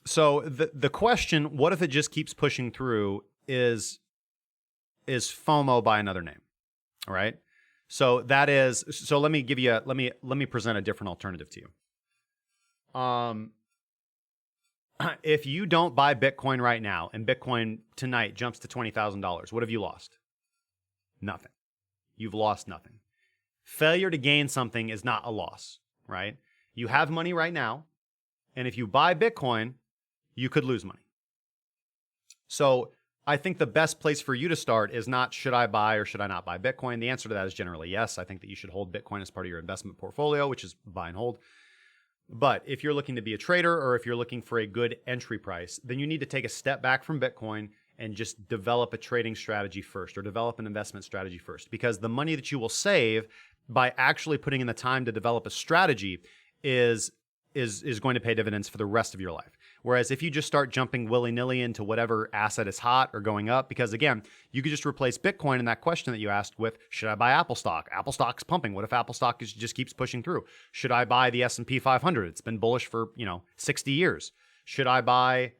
So the question, what if it just keeps pushing through, is FOMO by another name. All right. So let me give you let me present a different alternative to you. If you don't buy Bitcoin right now and Bitcoin tonight jumps to $20,000, what have you lost? Nothing. You've lost nothing. Failure to gain something is not a loss, right? You have money right now, and if you buy Bitcoin, you could lose money. So I think the best place for you to start is not should I buy or should I not buy Bitcoin? The answer to that is generally yes. I think that you should hold Bitcoin as part of your investment portfolio, which is buy and hold. But if you're looking to be a trader or if you're looking for a good entry price, then you need to take a step back from Bitcoin and just develop a trading strategy first or develop an investment strategy first. Because the money that you will save by actually putting in the time to develop a strategy is going to pay dividends for the rest of your life. Whereas if you just start jumping willy-nilly into whatever asset is hot or going up, because again, you could just replace Bitcoin in that question that you asked with, should I buy Apple stock? Apple stock's pumping. What if Apple stock just keeps pushing through? Should I buy the S&P 500? It's been bullish for, 60 years. Should I buy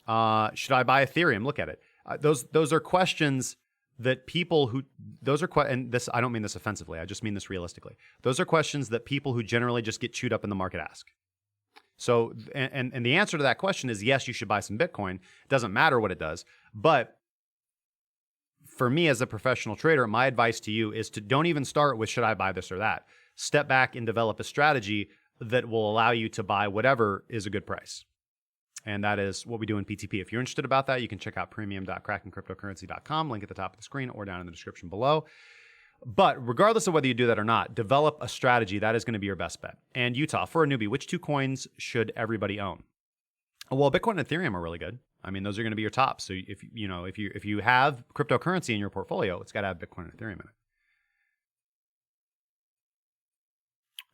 Ethereum? Look at it. Those are questions that and this, I don't mean this offensively. I just mean this realistically. Those are questions that people who generally just get chewed up in the market ask. So, and the answer to that question is yes, you should buy some Bitcoin. It doesn't matter what it does. But for me as a professional trader, my advice to you is to don't even start with should I buy this or that. Step back and develop a strategy that will allow you to buy whatever is a good price. And that is what we do in PTP. If you're interested about that, you can check out premium.krakencryptocurrency.com, link at the top of the screen or down in the description below. But regardless of whether you do that or not, develop a strategy. That is going to be your best bet. And Utah, for a newbie, which two coins should everybody own? Well, Bitcoin and Ethereum are really good. I mean, those are going to be your tops. So if you have cryptocurrency in your portfolio, it's got to have Bitcoin and Ethereum in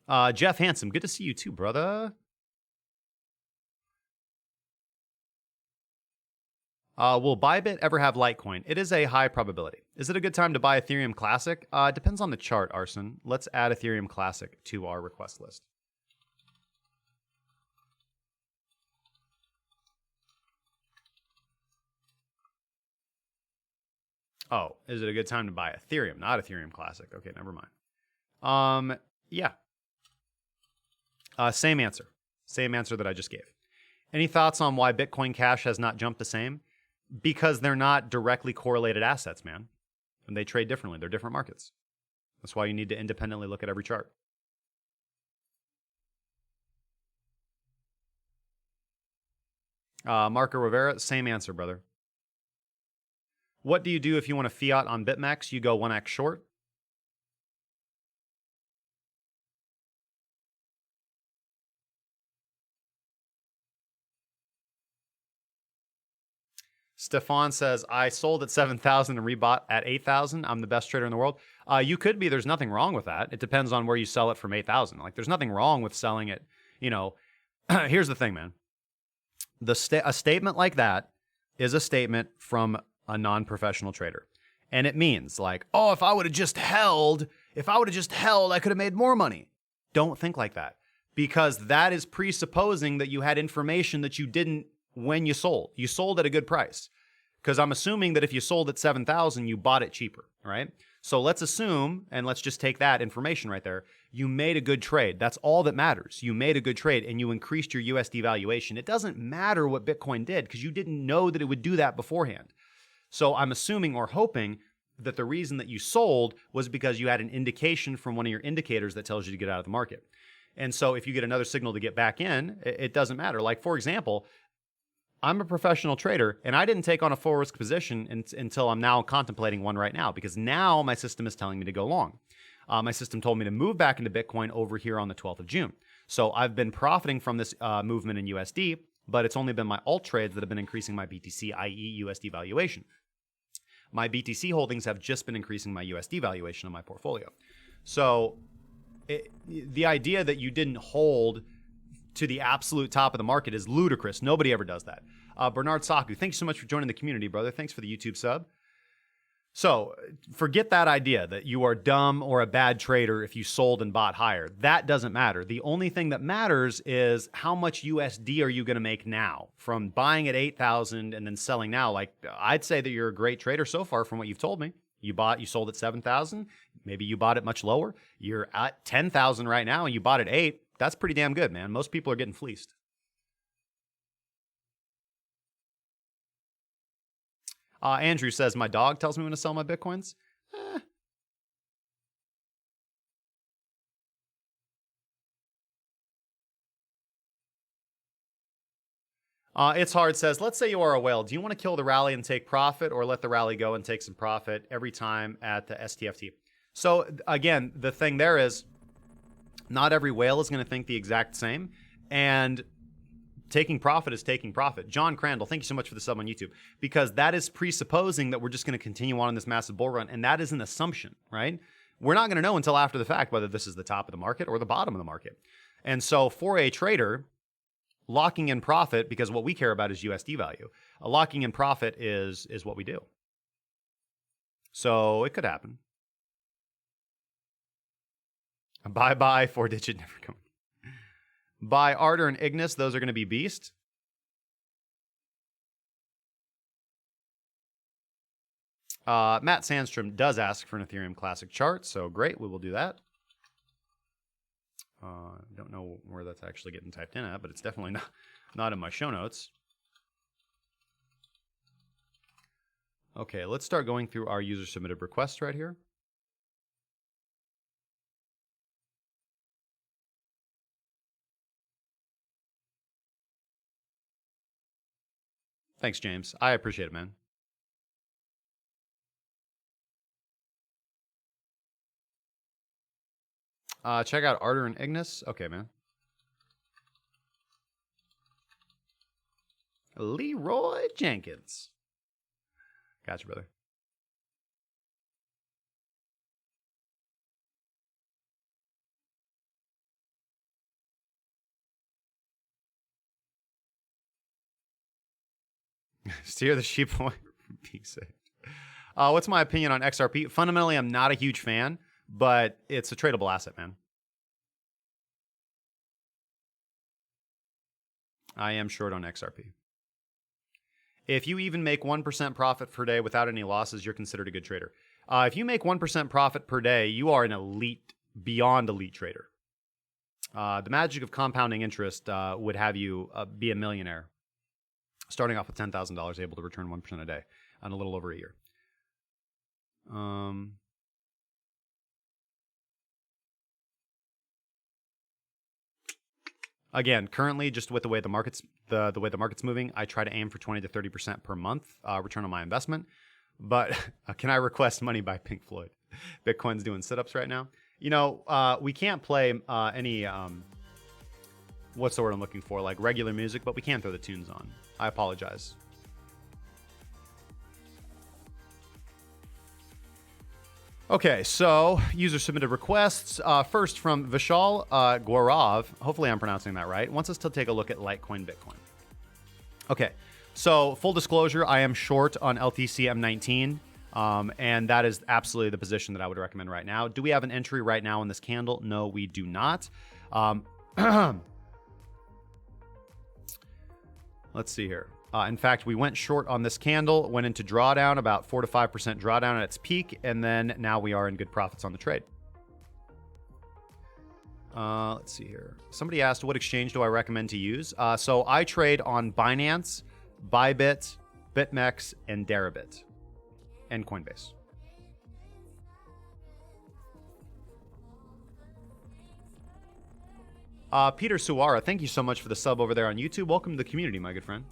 it. Jeff Handsome, good to see you too, brother. Will Bybit ever have Litecoin? It is a high probability. Is it a good time to buy Ethereum Classic? Depends on the chart, Arson. Let's add Ethereum Classic to our request list. Oh, is it a good time to buy Ethereum, not Ethereum Classic? Okay, never mind. Yeah. Same answer. Same answer that I just gave. Any thoughts on why Bitcoin Cash has not jumped the same? Because they're not directly correlated assets, man. And they trade differently. They're different markets. That's why you need to independently look at every chart. Marco Rivera, same answer, brother. What do you do if you want to fiat on BitMEX? You go 1x short. Stefan says, I sold at 7,000 and rebought at 8,000. I'm the best trader in the world. You could be. There's nothing wrong with that. It depends on where you sell it from 8,000. Like, there's nothing wrong with selling it. Here's the thing, man. A statement like that is a statement from a non-professional trader. And it means like, oh, if I would have just held, I could have made more money. Don't think like that. Because that is presupposing that you had information that you didn't when you sold. You sold at a good price. Because I'm assuming that if you sold at 7,000, you bought it cheaper, right? So let's assume, and let's just take that information right there, you made a good trade. That's all that matters. You made a good trade and you increased your USD valuation. It doesn't matter what Bitcoin did because you didn't know that it would do that beforehand. So I'm assuming or hoping that the reason that you sold was because you had an indication from one of your indicators that tells you to get out of the market. And so if you get another signal to get back in, it doesn't matter. Like, for example, I'm a professional trader, and I didn't take on a full risk position until I'm now contemplating one right now, because now my system is telling me to go long. My system told me to move back into Bitcoin over here on the 12th of June. So I've been profiting from this movement in USD, but it's only been my alt trades that have been increasing my BTC, i.e. USD valuation. My BTC holdings have just been increasing my USD valuation of my portfolio. So the idea that you didn't hold to the absolute top of the market is ludicrous. Nobody ever does that. Bernard Saku, thank you so much for joining the community, brother. Thanks for the YouTube sub. So forget that idea that you are dumb or a bad trader if you sold and bought higher. That doesn't matter. The only thing that matters is how much USD are you going to make now from buying at 8,000 and then selling now. Like, I'd say that you're a great trader so far from what you've told me. You sold at 7,000. Maybe you bought it much lower. You're at 10,000 right now and you bought at 8. That's pretty damn good, man. Most people are getting fleeced. Andrew says, my dog tells me when to sell my Bitcoins. It's hard says, let's say you are a whale. Do you want to kill the rally and take profit or let the rally go and take some profit every time at the STFT? So again, the thing there is not every whale is going to think the exact same. And taking profit is taking profit. John Crandall, thank you so much for the sub on YouTube, because that is presupposing that we're just going to continue on in this massive bull run. And that is an assumption, right? We're not going to know until after the fact whether this is the top of the market or the bottom of the market. And so for a trader, locking in profit, because what we care about is USD value, locking in profit is what we do. So it could happen. Bye-bye, 4-digit never coming. By ARDR and IGNIS, those are going to be beast. Matt Sandstrom does ask for an Ethereum classic chart, so great, we will do that. Don't know where that's actually getting typed in at, but it's definitely not in my show notes. Okay, let's start going through our user-submitted requests right here. Thanks, James. I appreciate it, man. Check out ARDR and IGNIS. Okay, man. Leroy Jenkins. Gotcha, brother. Steer the sheep away from BTC. What's my opinion on XRP? Fundamentally, I'm not a huge fan, but it's a tradable asset, man. I am short on XRP. If you even make 1% profit per day without any losses, you're considered a good trader. If you make 1% profit per day, you are an elite, beyond elite trader. The magic of compounding interest would have you be a millionaire. Starting off with $10,000, able to return 1% a day on a little over a year. Again, currently, just with the way the market's moving, I try to aim for 20 to 30% per month return on my investment. But can I request money by Pink Floyd? Bitcoin's doing sit-ups right now. You know, we can't play any what's the word I'm looking for? Like regular music, but we can throw the tunes on. I apologize. Okay, so user submitted requests. First from Vishal Gaurav. Hopefully I'm pronouncing that right. Wants us to take a look at Litecoin Bitcoin. Okay, so full disclosure, I am short on LTC M19. And that is absolutely the position that I would recommend right now. Do we have an entry right now in this candle? No, we do not. Let's see here. In fact, we went short on this candle, went into drawdown, about 4 to 5% drawdown at its peak, and then now we are in good profits on the trade. Let's see here. Somebody asked, what exchange do I recommend to use? So I trade on Binance, Bybit, BitMEX, and Deribit, and Coinbase. Peter Suara, thank you so much for the sub over there on YouTube. Welcome to the community, my good friend.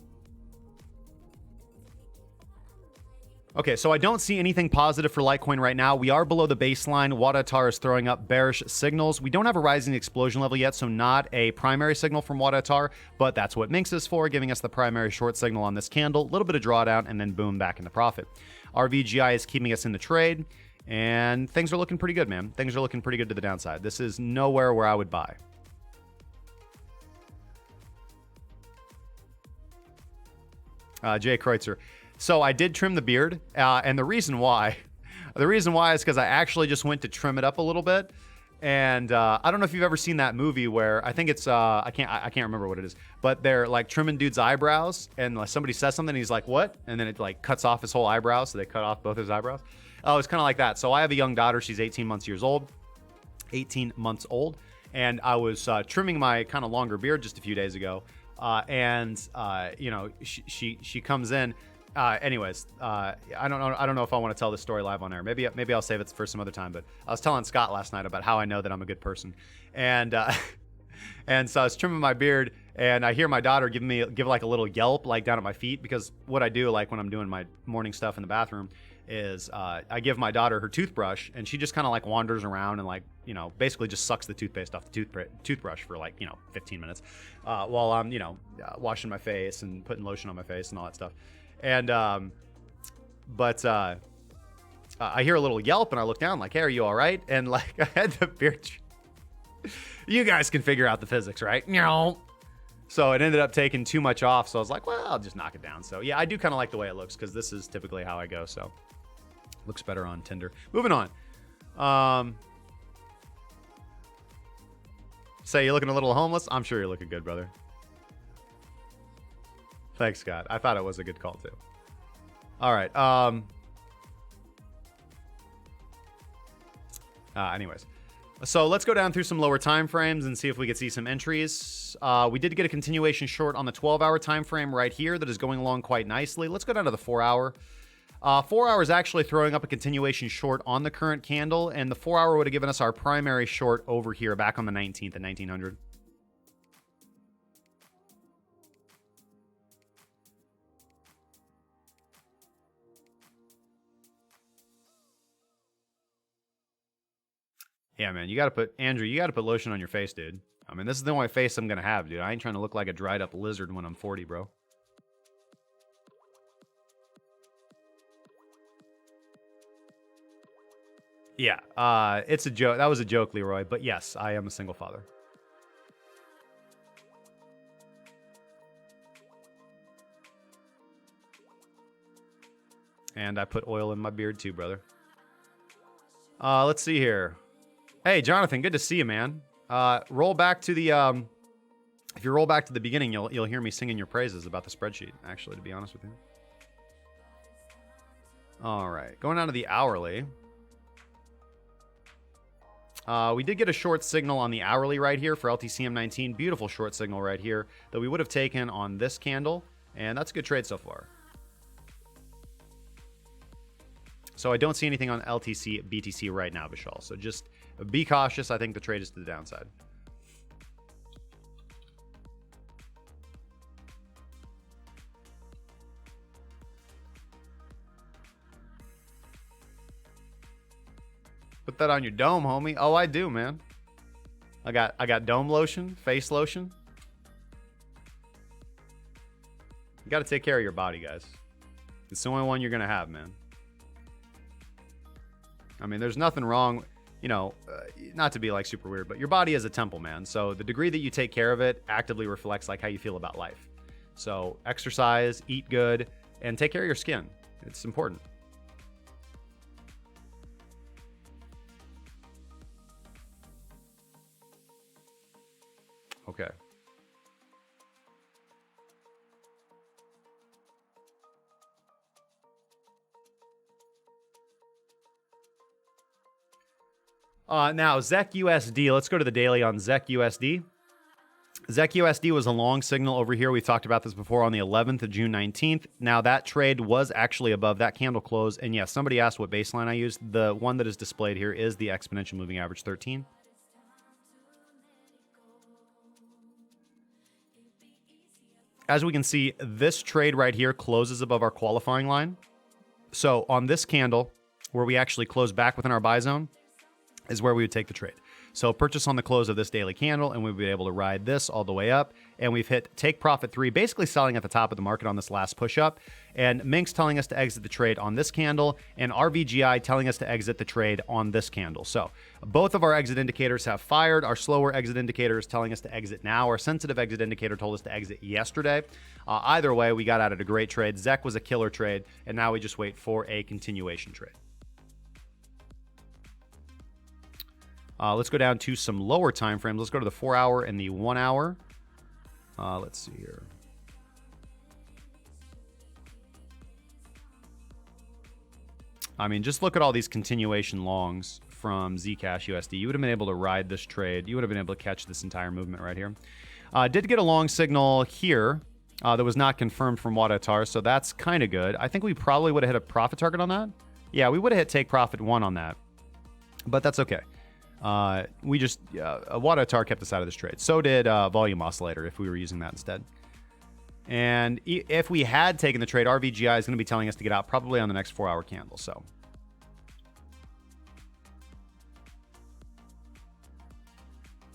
Okay, so I don't see anything positive for Litecoin right now. We are below the baseline. Wadatar is throwing up bearish signals. We don't have a rising explosion level yet, so not a primary signal from Wadatar, but that's what Minx is for, giving us the primary short signal on this candle. A little bit of drawdown, and then boom, back into profit. RVGI is keeping us in the trade, and things are looking pretty good, man. Things are looking pretty good to the downside. This is nowhere where I would buy. Jay Kreutzer. So I did trim the beard, and the reason why is because I actually just went to trim it up a little bit. And I don't know if you've ever seen that movie where I think it's I can't remember what it is, but they're like trimming dude's eyebrows, and like somebody says something, and he's like, "What?" And then it like cuts off his whole eyebrow, so they cut off both his eyebrows. Oh, it's kind of like that. So I have a young daughter; she's 18 months old, and I was trimming my kind of longer beard just a few days ago, and you know, she comes in. Anyways, I don't know if I want to tell this story live on air. Maybe I'll save it for some other time. But I was telling Scott last night about how I know that I'm a good person, and and so I was trimming my beard, and I hear my daughter give like a little yelp like down at my feet, because what I do like when I'm doing my morning stuff in the bathroom is I give my daughter her toothbrush, and she just kind of like wanders around and like, you know, basically just sucks the toothpaste off the toothbrush for like, you know, 15 minutes while I'm, you know, washing my face and putting lotion on my face and all that stuff. And, I hear a little yelp, and I look down like, "Hey, are you all right?" And like, I had the beard. You guys can figure out the physics, right? No. So it ended up taking too much off. So I was like, well, I'll just knock it down. So yeah, I do kind of like the way it looks, because this is typically how I go. So looks better on Tinder. Moving on. Say you're looking a little homeless. I'm sure you're looking good, brother. Thanks, Scott. I thought it was a good call, too. All right. Anyways. So let's go down through some lower time frames and see if we could see some entries. We did get a continuation short on the 12-hour time frame right here that is going along quite nicely. Let's go down to the 4-hour. 4-hour is actually throwing up a continuation short on the current candle, and the 4-hour would have given us our primary short over here back on the 19th at 1900. Yeah, man, you got to put lotion on your face, dude. I mean, this is the only face I'm going to have, dude. I ain't trying to look like a dried up lizard when I'm 40, bro. Yeah, it's a joke. That was a joke, Leroy. But yes, I am a single father. And I put oil in my beard too, brother. Let's see here. Hey, Jonathan, good to see you, man. Roll back to the if you roll back to the beginning, you'll hear me singing your praises about the spreadsheet, actually, to be honest with you. All right, going down to the hourly. We did get a short signal on the hourly right here for LTCM19. Beautiful short signal right here that we would have taken on this candle, and that's a good trade so far. So I don't see anything on LTC BTC right now, Vishal. So just be cautious. I think the trade is to the downside. Put that on your dome, homie. Oh, I do, man. I got dome lotion, face lotion. You got to take care of your body, guys. It's the only one you're going to have, man. I mean, there's nothing wrong, you know, not to be like super weird, but your body is a temple, man. So the degree that you take care of it actively reflects like how you feel about life. So exercise, eat good, and take care of your skin. It's important. Okay. Now, ZEC USD. Let's go to the daily on ZEC USD. ZEC USD was a long signal over here. We've talked about this before on the 11th of June 19th. Now, that trade was actually above that candle close. And yes, somebody asked what baseline I used. The one that is displayed here is the exponential moving average 13. As we can see, this trade right here closes above our qualifying line. So on this candle, where we actually close back within our buy zone, is where we would take the trade. So purchase on the close of this daily candle, and we'll be able to ride this all the way up. And we've hit take profit 3, basically selling at the top of the market on this last push up. And Mink's telling us to exit the trade on this candle, and RVGI telling us to exit the trade on this candle. So both of our exit indicators have fired. Our slower exit indicator is telling us to exit now. Our sensitive exit indicator told us to exit yesterday. Either way, we got out of a great trade. ZEC was a killer trade, and now we just wait for a continuation trade. Let's go down to some lower time frames. Let's go to the 4 hour and the 1 hour. Let's see here. I mean, just look at all these continuation longs from Zcash USD. You would have been able to ride this trade. You would have been able to catch this entire movement right here. Did get a long signal here that was not confirmed from ARDR, so that's kind of good. I think we probably would have hit a profit target on that. Yeah, we would have hit take profit 1 on that, but that's okay. We just, ARDR kept us out of this trade. So did Volume Oscillator if we were using that instead. And if we had taken the trade, RVGI is going to be telling us to get out probably on the next 4 hour candle. So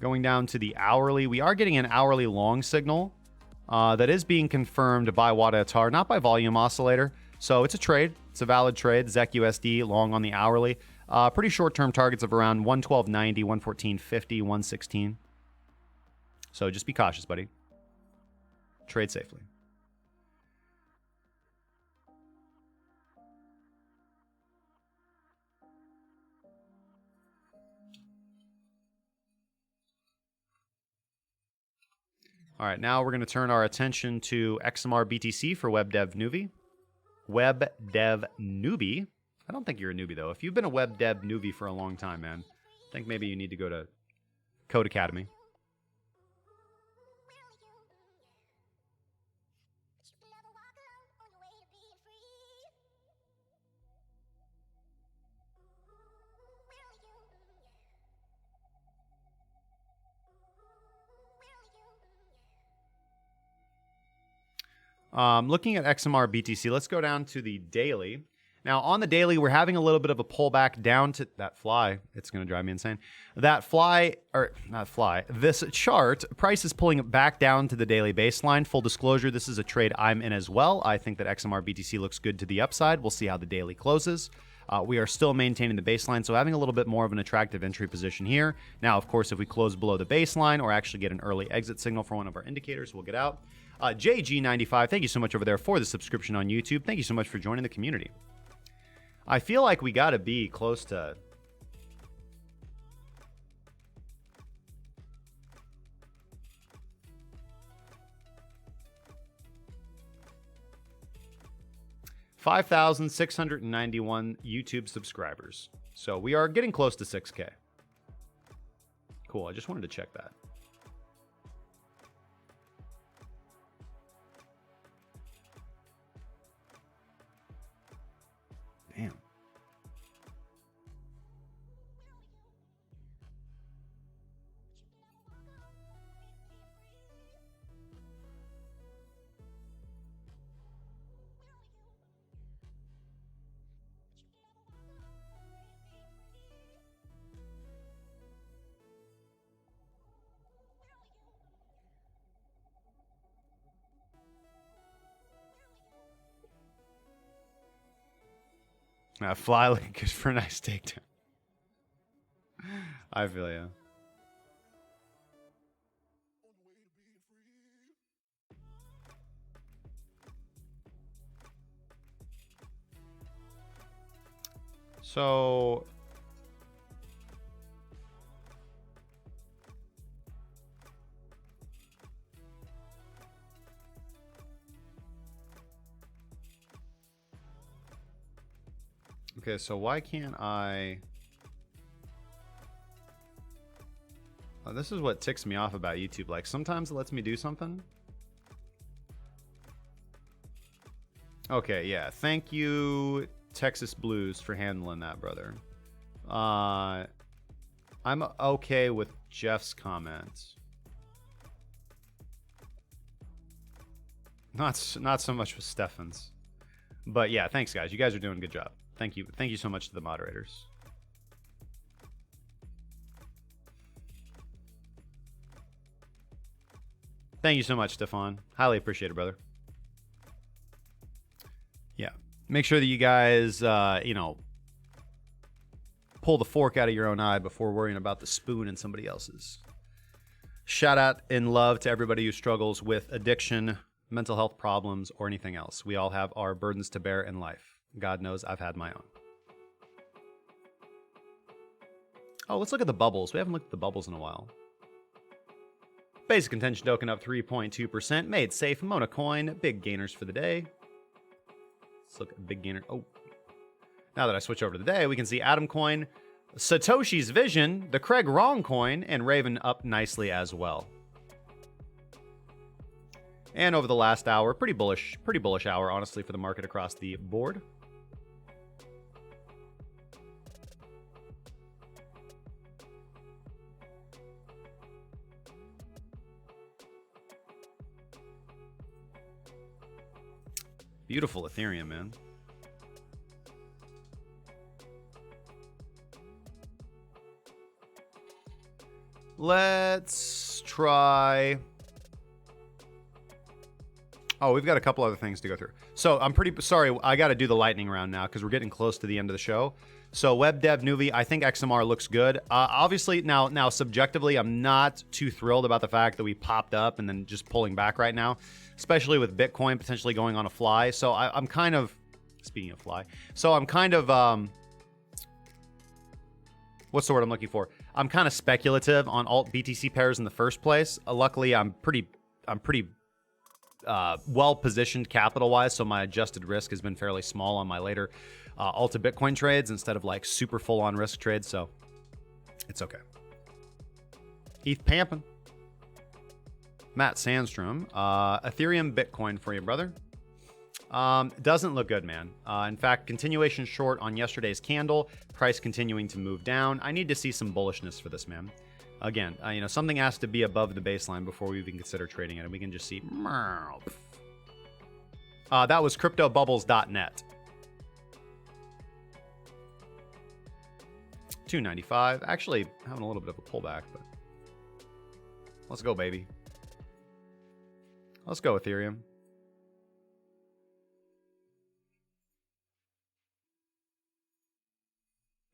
going down to the hourly, we are getting an hourly long signal that is being confirmed by ARDR, not by Volume Oscillator. So it's a trade. It's a valid trade. ZEC USD long on the hourly. Pretty short-term targets of around 112.90, 114.50, 116. So just be cautious, buddy. Trade safely. All right, now we're going to turn our attention to XMR BTC for webdevnoobie. Webdevnoobie. I don't think you're a newbie, though. If you've been a web dev newbie for a long time, man, I think maybe you need to go to Code Academy. Looking at XMR BTC, let's go down to the daily. Now, on the daily, we're having a little bit of a pullback down to that fly. It's going to drive me insane. That fly, or not fly, this chart, price is pulling it back down to the daily baseline. Full disclosure, this is a trade I'm in as well. I think that XMR BTC looks good to the upside. We'll see how the daily closes. We are still maintaining the baseline, so having a little bit more of an attractive entry position here. Now, of course, if we close below the baseline or actually get an early exit signal for one of our indicators, we'll get out. JG95, thank you so much over there for the subscription on YouTube. Thank you so much for joining the community. I feel like we got to be close to... $5,691 YouTube subscribers. So we are getting close to 6K. Cool, I just wanted to check that. Damn. Fly link is for a nice takedown. I feel ya. So okay, so why can't I... this is what ticks me off about YouTube. Like, sometimes it lets me do something. Okay, yeah. Thank you, Texas Blues, for handling that, brother. I'm okay with Jeff's comments. Not so much with Stefan's. But yeah, thanks guys. You guys are doing a good job. Thank you. Thank you so much to the moderators. Thank you so much, Stefan. Highly appreciate it, brother. Yeah. Make sure that you guys, pull the fork out of your own eye before worrying about the spoon in somebody else's. Shout out and love to everybody who struggles with addiction, mental health problems, or anything else. We all have our burdens to bear in life. God knows I've had my own. Oh, let's look at the bubbles. We haven't looked at the bubbles in a while. Basic intention token up 3.2%. Made safe. Mona coin. Big gainers for the day. Let's look at big gainer. Oh. Now that I switch over to the day, we can see Atom coin, Satoshi's Vision, the Craig Wrong coin, and Raven up nicely as well. And over the last hour, pretty bullish hour, honestly, for the market across the board. Beautiful Ethereum, man. Let's try... Oh, we've got a couple other things to go through. So I'm pretty sorry. I got to do the lightning round now because we're getting close to the end of the show. So webdevnoobie, I think XMR looks good. Obviously, now subjectively, I'm not too thrilled about the fact that we popped up and then just pulling back right now, especially with Bitcoin potentially going on a fly. So I'm kind of, speaking of fly, so I'm kind of, what's the word I'm looking for? I'm kind of speculative on alt BTC pairs in the first place. Luckily, I'm pretty well positioned capital wise, so my adjusted risk has been fairly small on my later Alta Bitcoin trades instead of like super full on risk trades, so it's okay. Heath Pampin, Matt Sandstrom, Ethereum Bitcoin for you, brother. Doesn't look good, man. In fact, continuation short on yesterday's candle, price continuing to move down. I need to see some bullishness for this, man. Again, something has to be above the baseline before we even consider trading it, and we can just see. That was cryptobubbles.net. 295. Actually, having a little bit of a pullback, but let's go, baby. Let's go, Ethereum.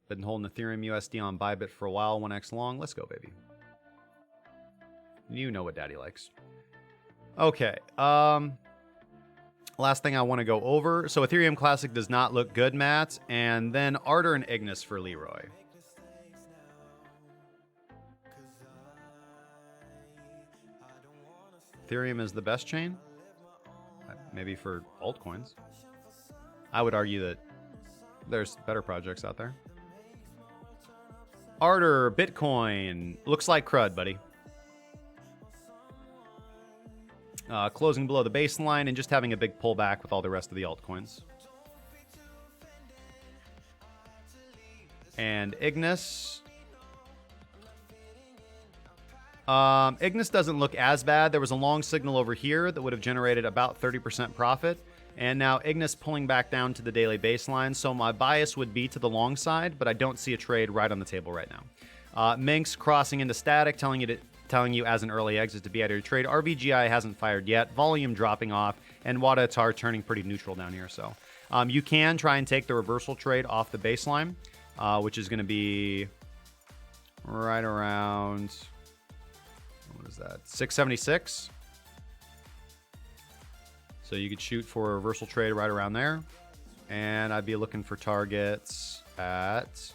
Been holding Ethereum USD on Bybit for a while, 1x long. Let's go, baby. You know what daddy likes. Okay. Last thing I want to go over. So Ethereum Classic does not look good, Matt. And then ARDR and IGNIS for Leroy. Ethereum is the best chain? Maybe for altcoins. I would argue that there's better projects out there. ARDR, Bitcoin, looks like crud, buddy. Closing below the baseline and just having a big pullback with all the rest of the altcoins. And IGNIS. IGNIS doesn't look as bad. There was a long signal over here that would have generated about 30% profit. And now IGNIS pulling back down to the daily baseline. So my bias would be to the long side, but I don't see a trade right on the table right now. Minx crossing into static, telling you as an early exit to be out of your trade. RVGI hasn't fired yet. Volume dropping off. And Wada Tar turning pretty neutral down here. So you can try and take the reversal trade off the baseline, which is going to be right around... What is that? 676. So you could shoot for a reversal trade right around there. And I'd be looking for targets at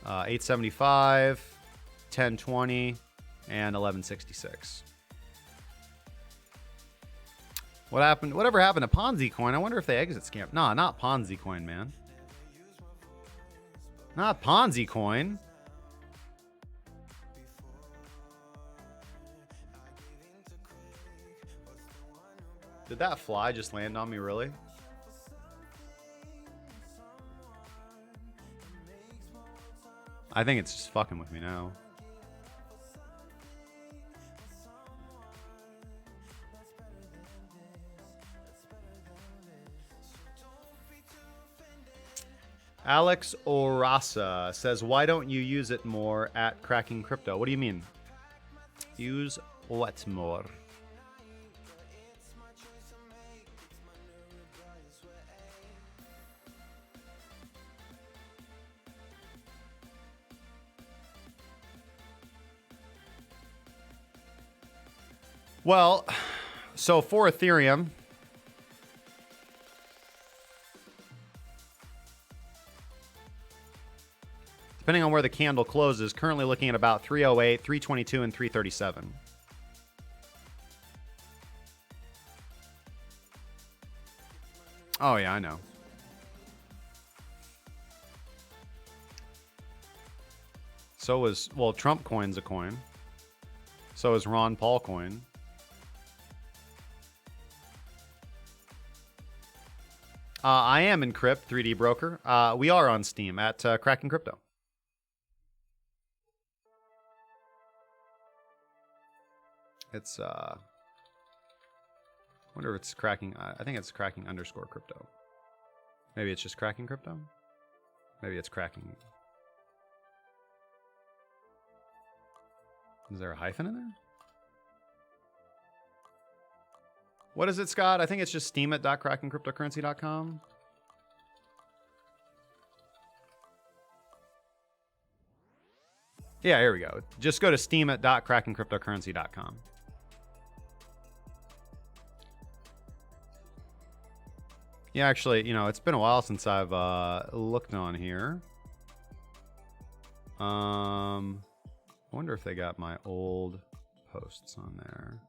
875, 1020, and 1166. Whatever happened to Ponzi coin? I wonder if they exit scam. Nah, not Ponzi coin, man. Not Ponzi coin. Did that fly just land on me, really? I think it's just fucking with me now. Alex Orasa says, why don't you use it more at Cracking Crypto? What do you mean? Use what more? Well, so for Ethereum, depending on where the candle closes, currently looking at about 308, 322, and 337. Oh, yeah, I know. So is, well, Trump coin's a coin. So is Ron Paul coin. I am Encrypt 3D Broker. We are on Steam at Cracking Crypto. It's wonder if it's cracking. I think it's cracking _ crypto. Maybe it's just Cracking Crypto. Maybe it's cracking. Is there a hyphen in there? What is it, Scott? I think it's just steam@crackingcryptocurrency.com. Yeah, here we go. Just go to steam@crackingcryptocurrency.com. Yeah, actually, you know, it's been a while since I've looked on here. I wonder if they got my old posts on there.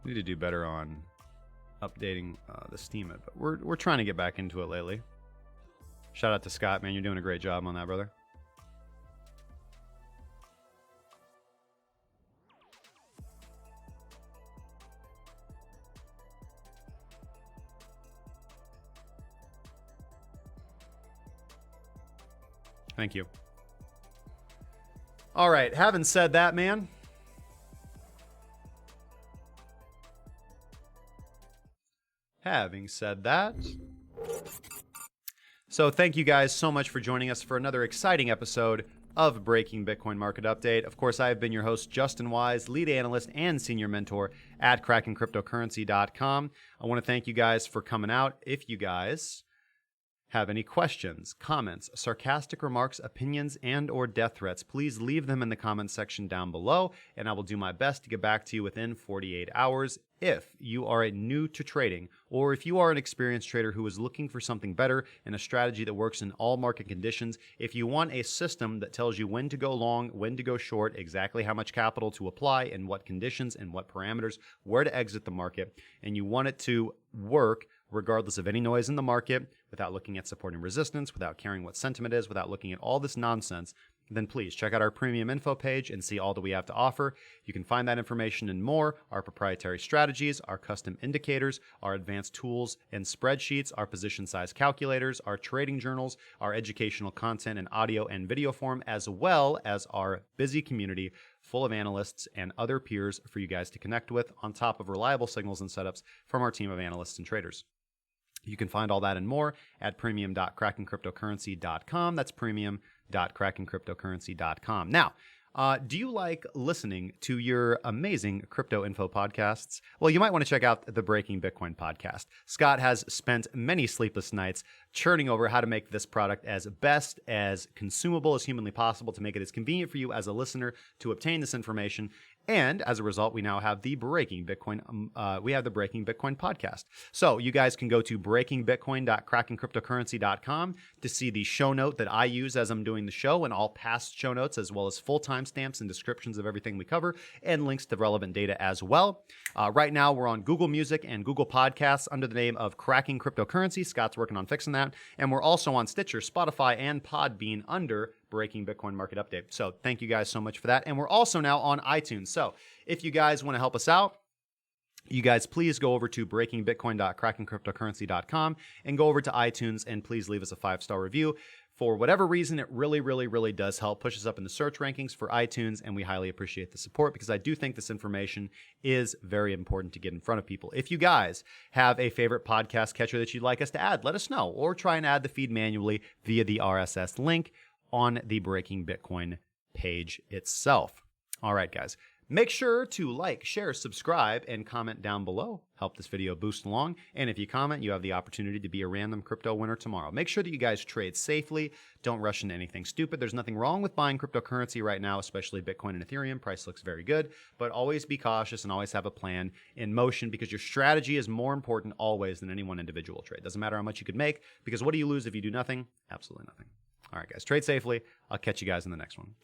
Need to do better on updating the Steam it, but we're trying to get back into it lately. Shout out to Scott, man. You're doing a great job on that, brother. Thank you. All right, having said that, man. Having said that, so thank you guys so much for joining us for another exciting episode of Breaking Bitcoin Market Update. Of course, I have been your host, Justin Wise, lead analyst and senior mentor at crackingcryptocurrency.com. I want to thank you guys for coming out. If you guys have any questions, comments, sarcastic remarks, opinions, and or death threats, please leave them in the comments section down below, and I will do my best to get back to you within 48 hours. If you are new to trading, or if you are an experienced trader who is looking for something better and a strategy that works in all market conditions, if you want a system that tells you when to go long, when to go short, exactly how much capital to apply, in what conditions, and what parameters, where to exit the market, and you want it to work regardless of any noise in the market, without looking at support and resistance, without caring what sentiment is, without looking at all this nonsense, then please check out our premium info page and see all that we have to offer. You can find that information and more, our proprietary strategies, our custom indicators, our advanced tools and spreadsheets, our position size calculators, our trading journals, our educational content in audio and video form, as well as our busy community full of analysts and other peers for you guys to connect with, on top of reliable signals and setups from our team of analysts and traders. You can find all that and more at premium.crackingcryptocurrency.com. That's premium.crackingcryptocurrency.com. Now, do you like listening to your amazing crypto info podcasts? Well, you might want to check out the Breaking Bitcoin podcast. Scott has spent many sleepless nights churning over how to make this product as best, as consumable as humanly possible, to make it as convenient for you as a listener to obtain this information. And as a result, we now have the Breaking Bitcoin. The Breaking Bitcoin podcast. So you guys can go to breakingbitcoin.crackingcryptocurrency.com to see the show note that I use as I'm doing the show, and all past show notes, as well as full timestamps and descriptions of everything we cover, and links to relevant data as well. Right now, we're on Google Music and Google Podcasts under the name of Cracking Cryptocurrency. Scott's working on fixing that. And we're also on Stitcher, Spotify, and Podbean under Breaking Bitcoin Market Update. So thank you guys so much for that. And we're also now on iTunes. So if you guys want to help us out, you guys please go over to breakingbitcoin.krakencryptocurrency.com and go over to iTunes and please leave us a 5-star review. For whatever reason, it really, really, really does help push us up in the search rankings for iTunes, and we highly appreciate the support because I do think this information is very important to get in front of people. If you guys have a favorite podcast catcher that you'd like us to add, let us know, or try and add the feed manually via the RSS link on the Breaking Bitcoin page itself. All right, guys. Make sure to like, share, subscribe, and comment down below. Help this video boost along. And if you comment, you have the opportunity to be a random crypto winner tomorrow. Make sure that you guys trade safely. Don't rush into anything stupid. There's nothing wrong with buying cryptocurrency right now, especially Bitcoin and Ethereum. Price looks very good. But always be cautious and always have a plan in motion because your strategy is more important always than any one individual trade. Doesn't matter how much you could make because what do you lose if you do nothing? Absolutely nothing. All right, guys. Trade safely. I'll catch you guys in the next one.